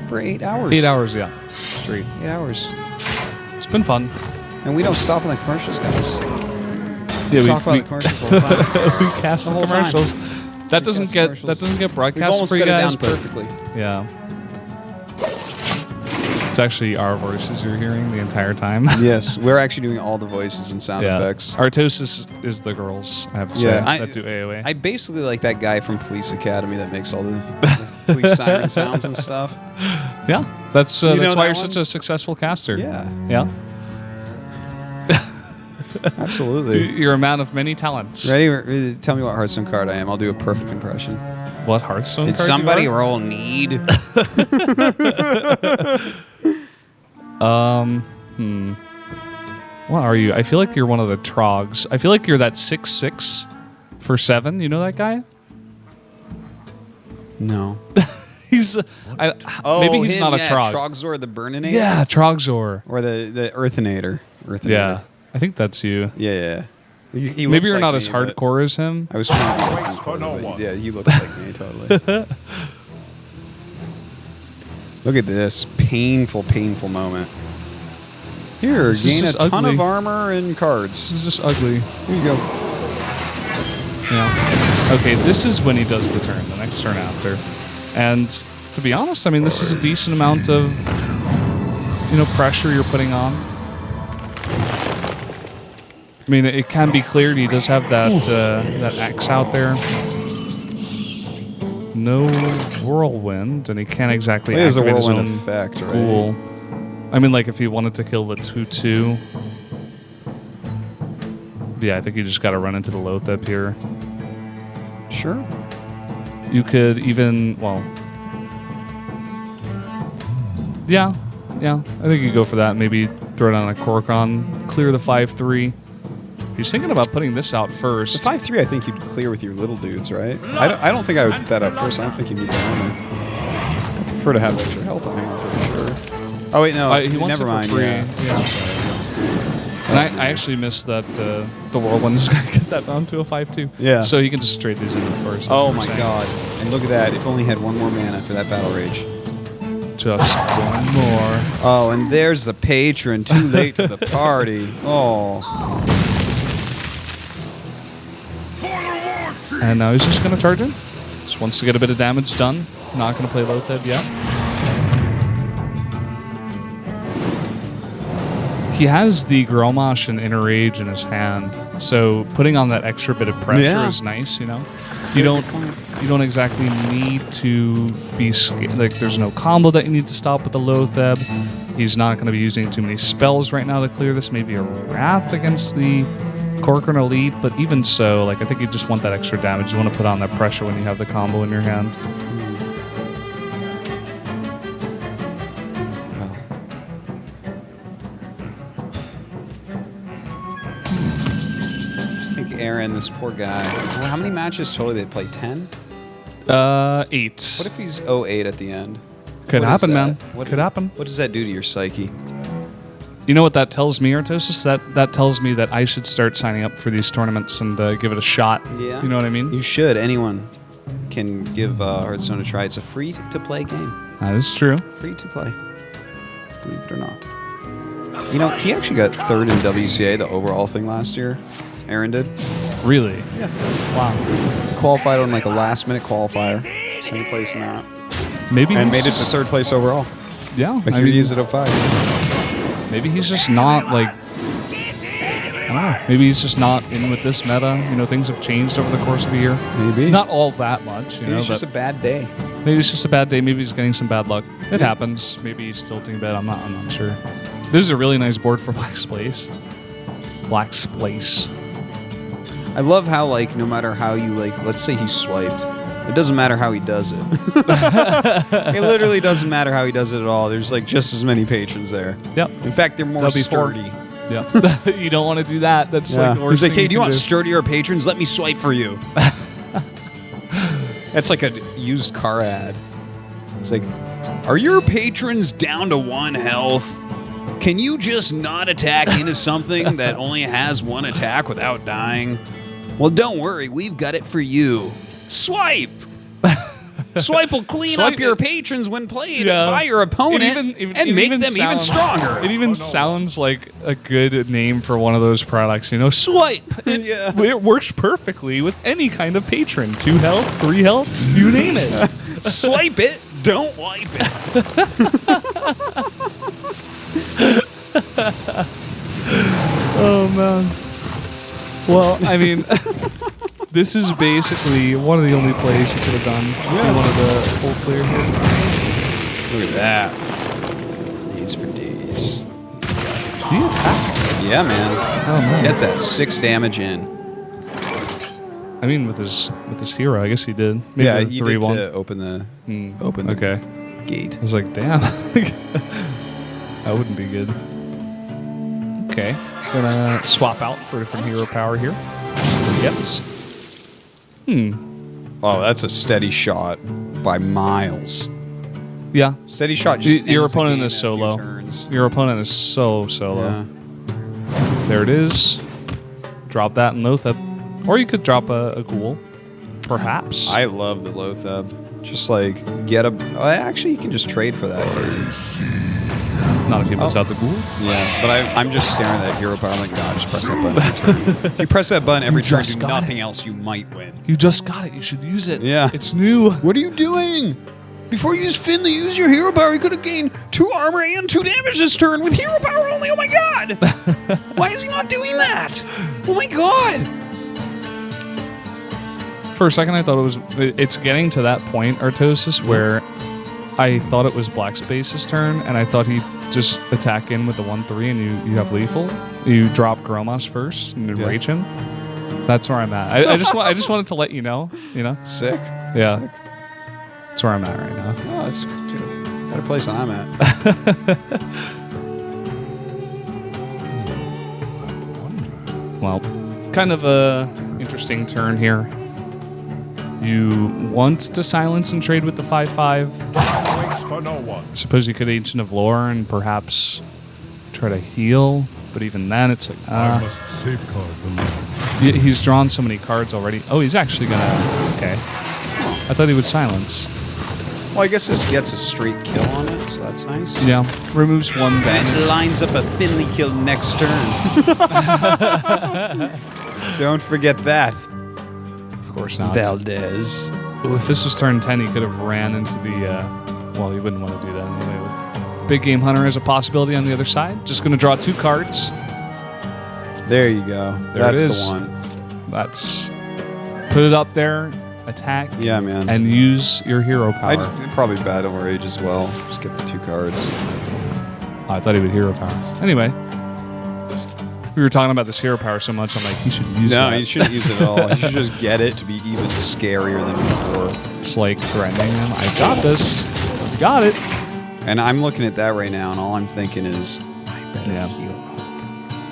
for 8 hours. 8 hours, yeah. Straight. 8 hours. It's been fun. And we don't stop on the commercials, guys. Yeah, We talk about the commercials all the time. we cast The the whole time. commercials. That doesn't cast get commercials. We've broadcast almost for you got it guys, down but perfectly. yeah. It's actually our voices you're hearing the entire time. Yes, we're actually doing all the voices and sound Yeah. effects. Artosis is the girls, I have to say, that do AoA. I basically like that guy from Police Academy that makes all the police siren sounds and stuff. Yeah, that's know why that you're one? such a successful caster. Yeah, Yeah. absolutely. You're a man of many talents. Ready? Tell me what Hearthstone card I am. I'll do a perfect impression. What Hearthstone Did card somebody you are? roll need? What are you? I feel like you're one of the Trogs. I feel like you're that 6/6 for 7. You know that guy? No. He's maybe he's not a Trog. Trogzor the Burninator? Yeah, Trogzor. Or the Earthinator. Yeah, I think that's you. Yeah. He Maybe looks you're like not me, as but hardcore as him. I was trying to be Waits for no hardcore, one. but yeah, you look like me totally. Look at this painful moment. Here, This is gain a just ton ugly. of armor and cards. This is just ugly. Here you go. Yeah. Okay, this is when he does the turn, the next turn after. And to be honest, I mean, this is a decent amount of, pressure you're putting on. I mean, it can be cleared. He does have that X out there. No Whirlwind, and he can't exactly It is a activate his whirlwind own effect, right? Ghoul. I mean, like if he wanted to kill the 2/2. Yeah, I think you just got to run into the Lotheb here. Sure. You could even, well... Yeah. I think you go for that. Maybe throw down a Korkon, clear the 5-3. He's thinking about putting this out first. The 5-3, I think you'd clear with your little dudes, right? I don't think I would put that up first. I don't think you need the armor. I prefer to have extra health on hand, I'm pretty sure. Oh, wait, no. He wants never it mind. for free. Yeah. I'm sorry. And I actually missed that the Whirlwind is going to get that down to a 5-2. Yeah. So he can just trade these in first. Oh, my God. And look at that. If only had one more mana for that Battle Rage. Just one more. Oh, and there's the patron. Too late to the party. Oh. And now he's just going to charge in. Just wants to get a bit of damage done. Not going to play Lotheb yet. He has the Grommash and Inner Rage in his hand, so putting on that extra bit of pressure is nice, you know? You don't exactly need to be scared. Like, there's no combo that you need to stop with the Lotheb. He's not going to be using too many spells right now to clear this. Maybe a Wrath against the Korkon Elite, but even so, like, I think you just want that extra damage. You want to put on that pressure when you have the combo in your hand. Aaron, this poor guy. Well, how many matches total did they play? 10? 8. What if he's 0-8 at the end? Could What happen, is man. that? Could happen. What does that do to your psyche? You know what that tells me, Artosis? That tells me that I should start signing up for these tournaments and give it a shot. Yeah. You know what I mean? You should. Anyone can give Hearthstone a try. It's a free-to-play game. That is true. Free to play. Believe it or not. You know, he actually got 3rd in WCA, the overall thing last year. Aaron did. Really? Yeah. Wow. Qualified on like a last-minute qualifier. Second place in that. Maybe And he's made it to 3rd place overall. Yeah. But here he is at 05. Maybe he's just not like. I don't know. Maybe he's just not in with this meta. You know, things have changed over the course of a year. Maybe. Not all that much. You Maybe know, it's just a bad day. maybe it's just a bad day. Maybe he's getting some bad luck. It happens. Maybe he's tilting a bit. I'm not sure. This is a really nice board for Blackspace. Blackspace. I love how, like, no matter how you, like, let's say he swiped. It doesn't matter how he does it. It literally doesn't matter how he does it at all. There's, like, just as many patrons there. Yep. In fact, they're more That'll be 4. sturdy. Yeah. You don't want to do that. That's like the worst He's like, thing hey, do you want do. sturdier patrons? Let me swipe for you. That's like a used car ad. It's like, are your patrons down to 1 health? Can you just not attack into something that only has 1 attack without dying? Well, don't worry. We've got it for you. Swipe! Swipe will clean Swipe up your it. patrons when played Yeah. by your opponent It and make even them even sounds- stronger. It even sounds like a good name for one of those products, you know? Swipe! It works perfectly with any kind of patron. 2 health, 3 health, you name it. Swipe it, don't wipe it. Oh, man. Well, I mean, this is basically one of the only plays you could have done. You wanted to full clear here. Look at that. Needs for days. Do you attack? Yeah, man. Oh, man. Get that 6 damage in. I mean, with his hero, I guess he did. Maybe Yeah, the he did 3-1. to open the Okay. gate. I was like, damn. That wouldn't be good. Okay. Gonna swap out for a different hero power here. See what he gets. Oh, that's a steady shot by miles. Yeah. Steady shot. Just Your ends the opponent game is in a few solo. turns. Your opponent is so solo. Yeah. There it is. Drop that in Lotheb. Or you could drop a ghoul. Perhaps. I love the Lotheb. Just like get a. Oh, actually, you can just trade for that. Not if he puts out the ghoul. Yeah, but I'm just staring at that hero power. I'm like, nah, just press that button every turn. If you press that button every turn, just do got nothing else, you might win. You just got it. You should use it. Yeah. It's new. What are you doing? Before you use Finley, use your hero power. You could have gained 2 armor and 2 damage this turn with hero power only. Oh my god! Why is he not doing that? Oh my god! For a second, I thought it was. It's getting to that point, Artosis, where I thought it was Blackspace's turn, and I thought he just attack in with the 1/3 and you have lethal. You drop Gromos first and you rage him. That's where I'm at. I just wanted to let you know. You know. Sick. Yeah. Sick. That's where I'm at right now. Oh, that's better place than I'm at. Well, kind of a interesting turn here. You want to silence and trade with the 5/5. Waits for no one. I suppose you could Ancient of Lore and perhaps try to heal, but even then it's like, I must safeguard the land. he's drawn so many cards already. Oh, he's actually gonna, okay. I thought he would silence. Well, I guess this gets a straight kill on it, so that's nice. Yeah, removes one And then. it lines up a thinly kill next turn. Don't forget that. Of course not. Valdez. Ooh, if this was turn 10, he could have ran into the, well, he wouldn't want to do that anyway. With Big Game Hunter as a possibility on the other side. Just going to draw 2 cards. There you go. There That's it is. the one. That's, put it up there, attack, Yeah, man. and use your hero power. I'd probably Battle Rage as well. Just get the 2 cards. Oh, I thought he would hero power. Anyway, we were talking about this hero power so much, I'm like, he should use No, that. you shouldn't use it at all. You should just get it to be even scarier than before. It's like threatening him. I got this. You got it. And I'm looking at that right now, and all I'm thinking is, I better Yeah. heal.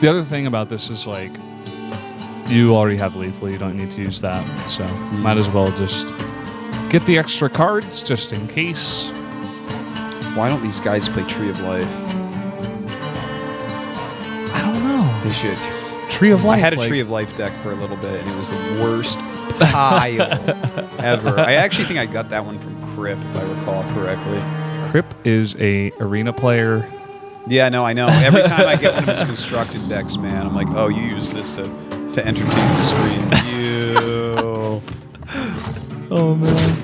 The other thing about this is like, you already have lethal. You don't need to use that. So might as well just get the extra cards just in case. Why don't these guys play Tree of Life? I don't know. They should. Tree of Life. I had a like, Tree of Life deck for a little bit, and it was the worst pile ever. I actually think I got that one from Crip, if I recall correctly. Crip is a arena player. Yeah, no, I know. Every time I get one of his constructed decks, man, I'm like, oh, you use this to entertain the stream. You. Oh man.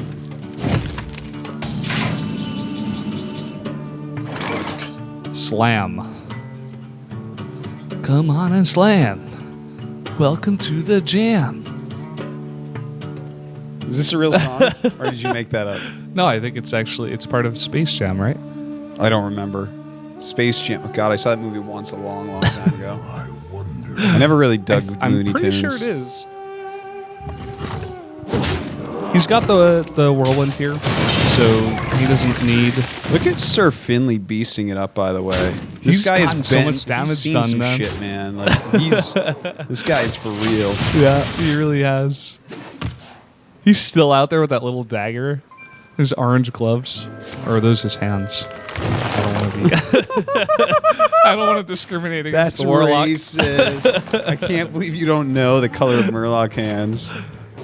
Slam. Come on and slam. Welcome to the jam. Is this a real song, or did you make that up? No, I think it's actually, it's part of Space Jam, right? I don't remember. Space Jam. Oh, God, I saw that movie once a long, long time ago. I wonder. I never really dug I'm Looney pretty Tunes. sure it is. He's got the whirlwind here, so he doesn't need. Look at Sir Finley beasting it up, by the way. He's This guy gotten has so been, much damage he's seen done, some man. shit, man. Like, this guy is for real. Yeah, he really has. He's still out there with that little dagger, his orange gloves, or are those his hands? I don't want to be. I don't want to discriminate against That's the warlock. racist. I can't believe you don't know the color of Murloc hands.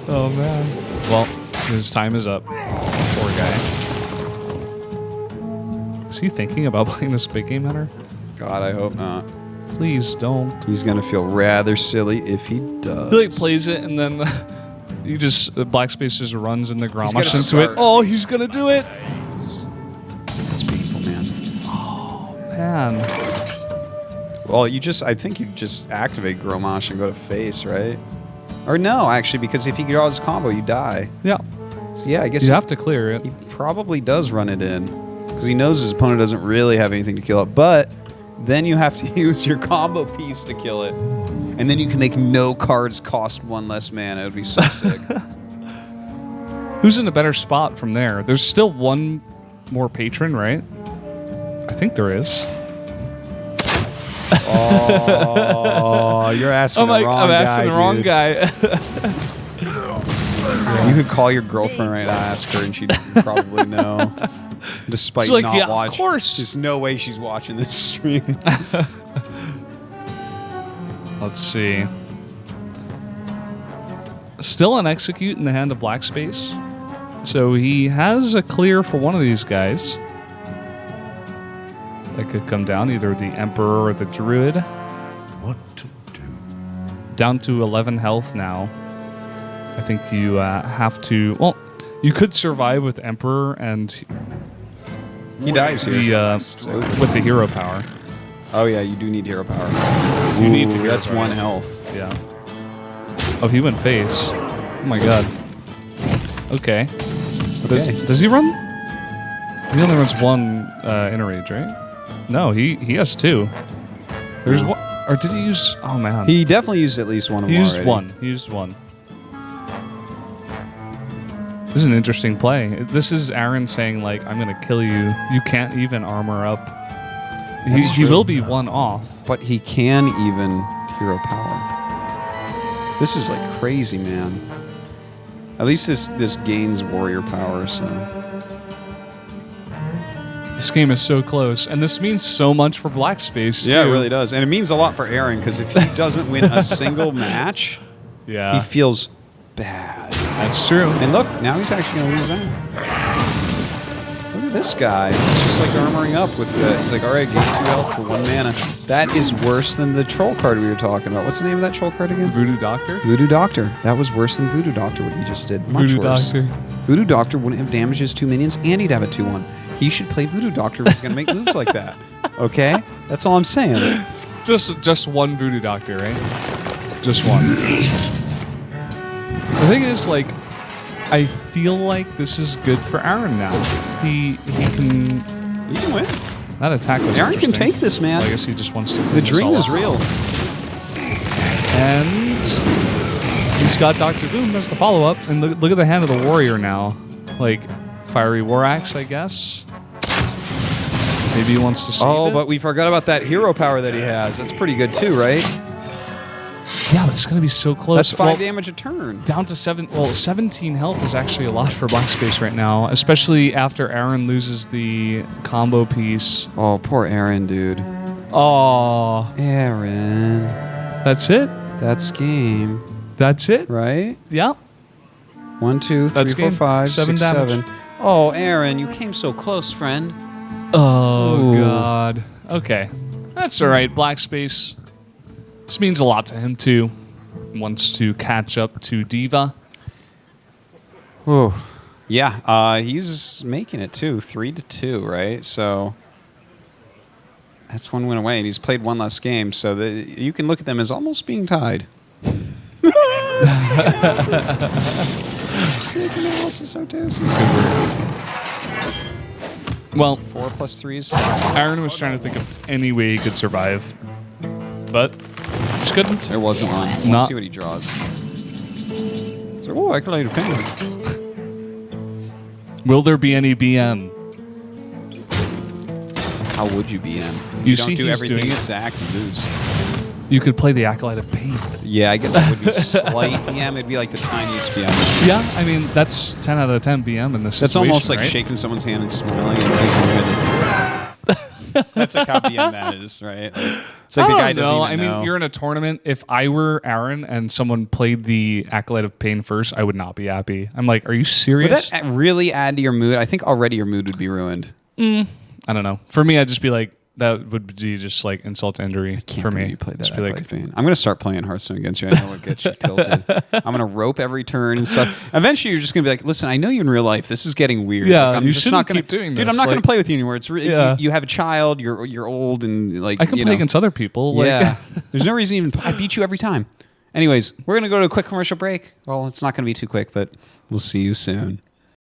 Oh man. Well, his time is up. Poor guy. Is he thinking about playing this big game hunter? God, I hope not. Please don't. He's gonna feel rather silly if he does. He like plays it and then he just Blackspace just runs into gonna Grommash into it. start. Oh, he's gonna do it. That's painful, man. Man. Well, I think you just activate Grommash and go to face, right? Or no, actually, because if he draws his combo, you die. Yeah. So yeah, I guess You have to clear it. he probably does run it in. Because he knows his opponent doesn't really have anything to kill it. But then you have to use your combo piece to kill it. And then you can make no cards cost 1 less mana. It would be so sick. Who's in a better spot from there? There's still one more patron, right? I think there is. Oh, you're asking the wrong I'm guy, asking the wrong dude. guy. You could call your girlfriend right now, ask her, and she'd probably know. Despite She's like, not yeah, of watching. course. There's no way she's watching this stream. Let's see. Still an execute in the hand of Blackspace. So he has a clear for one of these guys. That could come down, either the Emperor or the Druid. What to do? Down to 11 health now. I think you have to... Well, you could survive with Emperor and He dies here. with the hero power. Oh yeah, you do need hero power. You need to Ooh, hero that's power. 1 health. Yeah. Oh, he went face. Oh my god. Okay. Okay. Does he run? He only runs 1 inner rage, right? No, he has 2. There's one. Or did he use? Oh man, He definitely used at least one of them. He used already. one. He used one. This is an interesting play. This is Aaron saying, like, I'm going to kill you. You can't even armor up. He will be 1 off. But he can even hero power. This is like crazy, man. At least this gains warrior power, so. This game is so close. And this means so much for Blackspace, too. Yeah, it really does. And it means a lot for Aaron, because if he doesn't win a single match, Yeah. he feels bad. That's true. And look, now he's actually going to lose that. Look at this guy. He's just like armoring up with the... He's like, all right, give me 2 health for 1 mana. That is worse than the troll card we were talking about. What's the name of that troll card again? Voodoo Doctor? Voodoo Doctor. That was worse than Voodoo Doctor, what you just did. Much Voodoo worse. Doctor. Voodoo Doctor wouldn't have damaged his 2 minions, and he'd have a 2-1. He should play Voodoo Doctor if he's going to make moves like that. Okay? That's all I'm saying. Just one Voodoo Doctor, right? Just one. The thing is, like, I feel like this is good for Aaron now. He can... He can win. That attack was Aaron can interesting. take this, man. Well, I guess he just wants to... The dream is real. And he's got Dr. Boom as the follow-up. And look at the hand of the warrior now. Like, Fiery War Axe, I guess. Maybe he wants to save it. But we forgot about that hero power that he has. That's pretty good too, right? Yeah, but it's going to be so close. That's 5 damage a turn. Down to 17 health is actually a lot for Blackspace right now, especially after Aaron loses the combo piece. Oh, poor Aaron, dude. Oh, Aaron. that's it. That's game, That's it. right? Yeah. 1, 2, 3, That's 4, game. 5, 7 6, damage. 7. Oh, Aaron, you came so close, friend. Oh Ooh. God. Okay, that's all right. Blackspace. This means a lot to him too. Wants to catch up to Diva. Ooh. Yeah, he's making it too. 3-2, right? So that's 1 win away, and he's played 1 less game. So you can look at them as almost being tied. Sick analysis, Artosis. Well, 4 plus 3 is Aaron was trying to think of any way he could survive, but just couldn't. There wasn't one. Let's Not- see what he draws. So, oh, I could light a pin. Will there be any BM? How would you be in? If You you see don't do he's everything doing it. exact, you lose. You could play the Acolyte of Pain. Yeah, I guess it would be slight BM. It'd be like the tiniest BM. Yeah, I mean that's 10 out of 10 BM in this That's situation, almost like right? shaking someone's hand and smiling and thinking good. That's like how BM that is, right? Like, it's like the guy doesn't even I mean, know. you're in a tournament. If I were Aaron and someone played the Acolyte of Pain first, I would not be happy. I'm like, are you Would serious? that really add to your mood? I think already your mood would be ruined. I don't know. For me, I'd just be like, that would be just like insult to injury Can't for believe me. you played that. Just be like, I'm going to start playing Hearthstone against you. I know what gets you tilted. I'm going to rope every turn and stuff. Eventually, you're just going to be like, listen, I know you in real life. This is getting weird. Yeah, Like, I'm you just shouldn't not gonna, keep doing dude, this. I'm not going Like- to play with you anymore. It's really, Yeah. you have a child. You're old and like I can you play know. against other people. Like, Yeah. There's no reason even. I beat you every time. Anyways, we're going to go to a quick commercial break. Well, it's not going to be too quick, but we'll see you soon.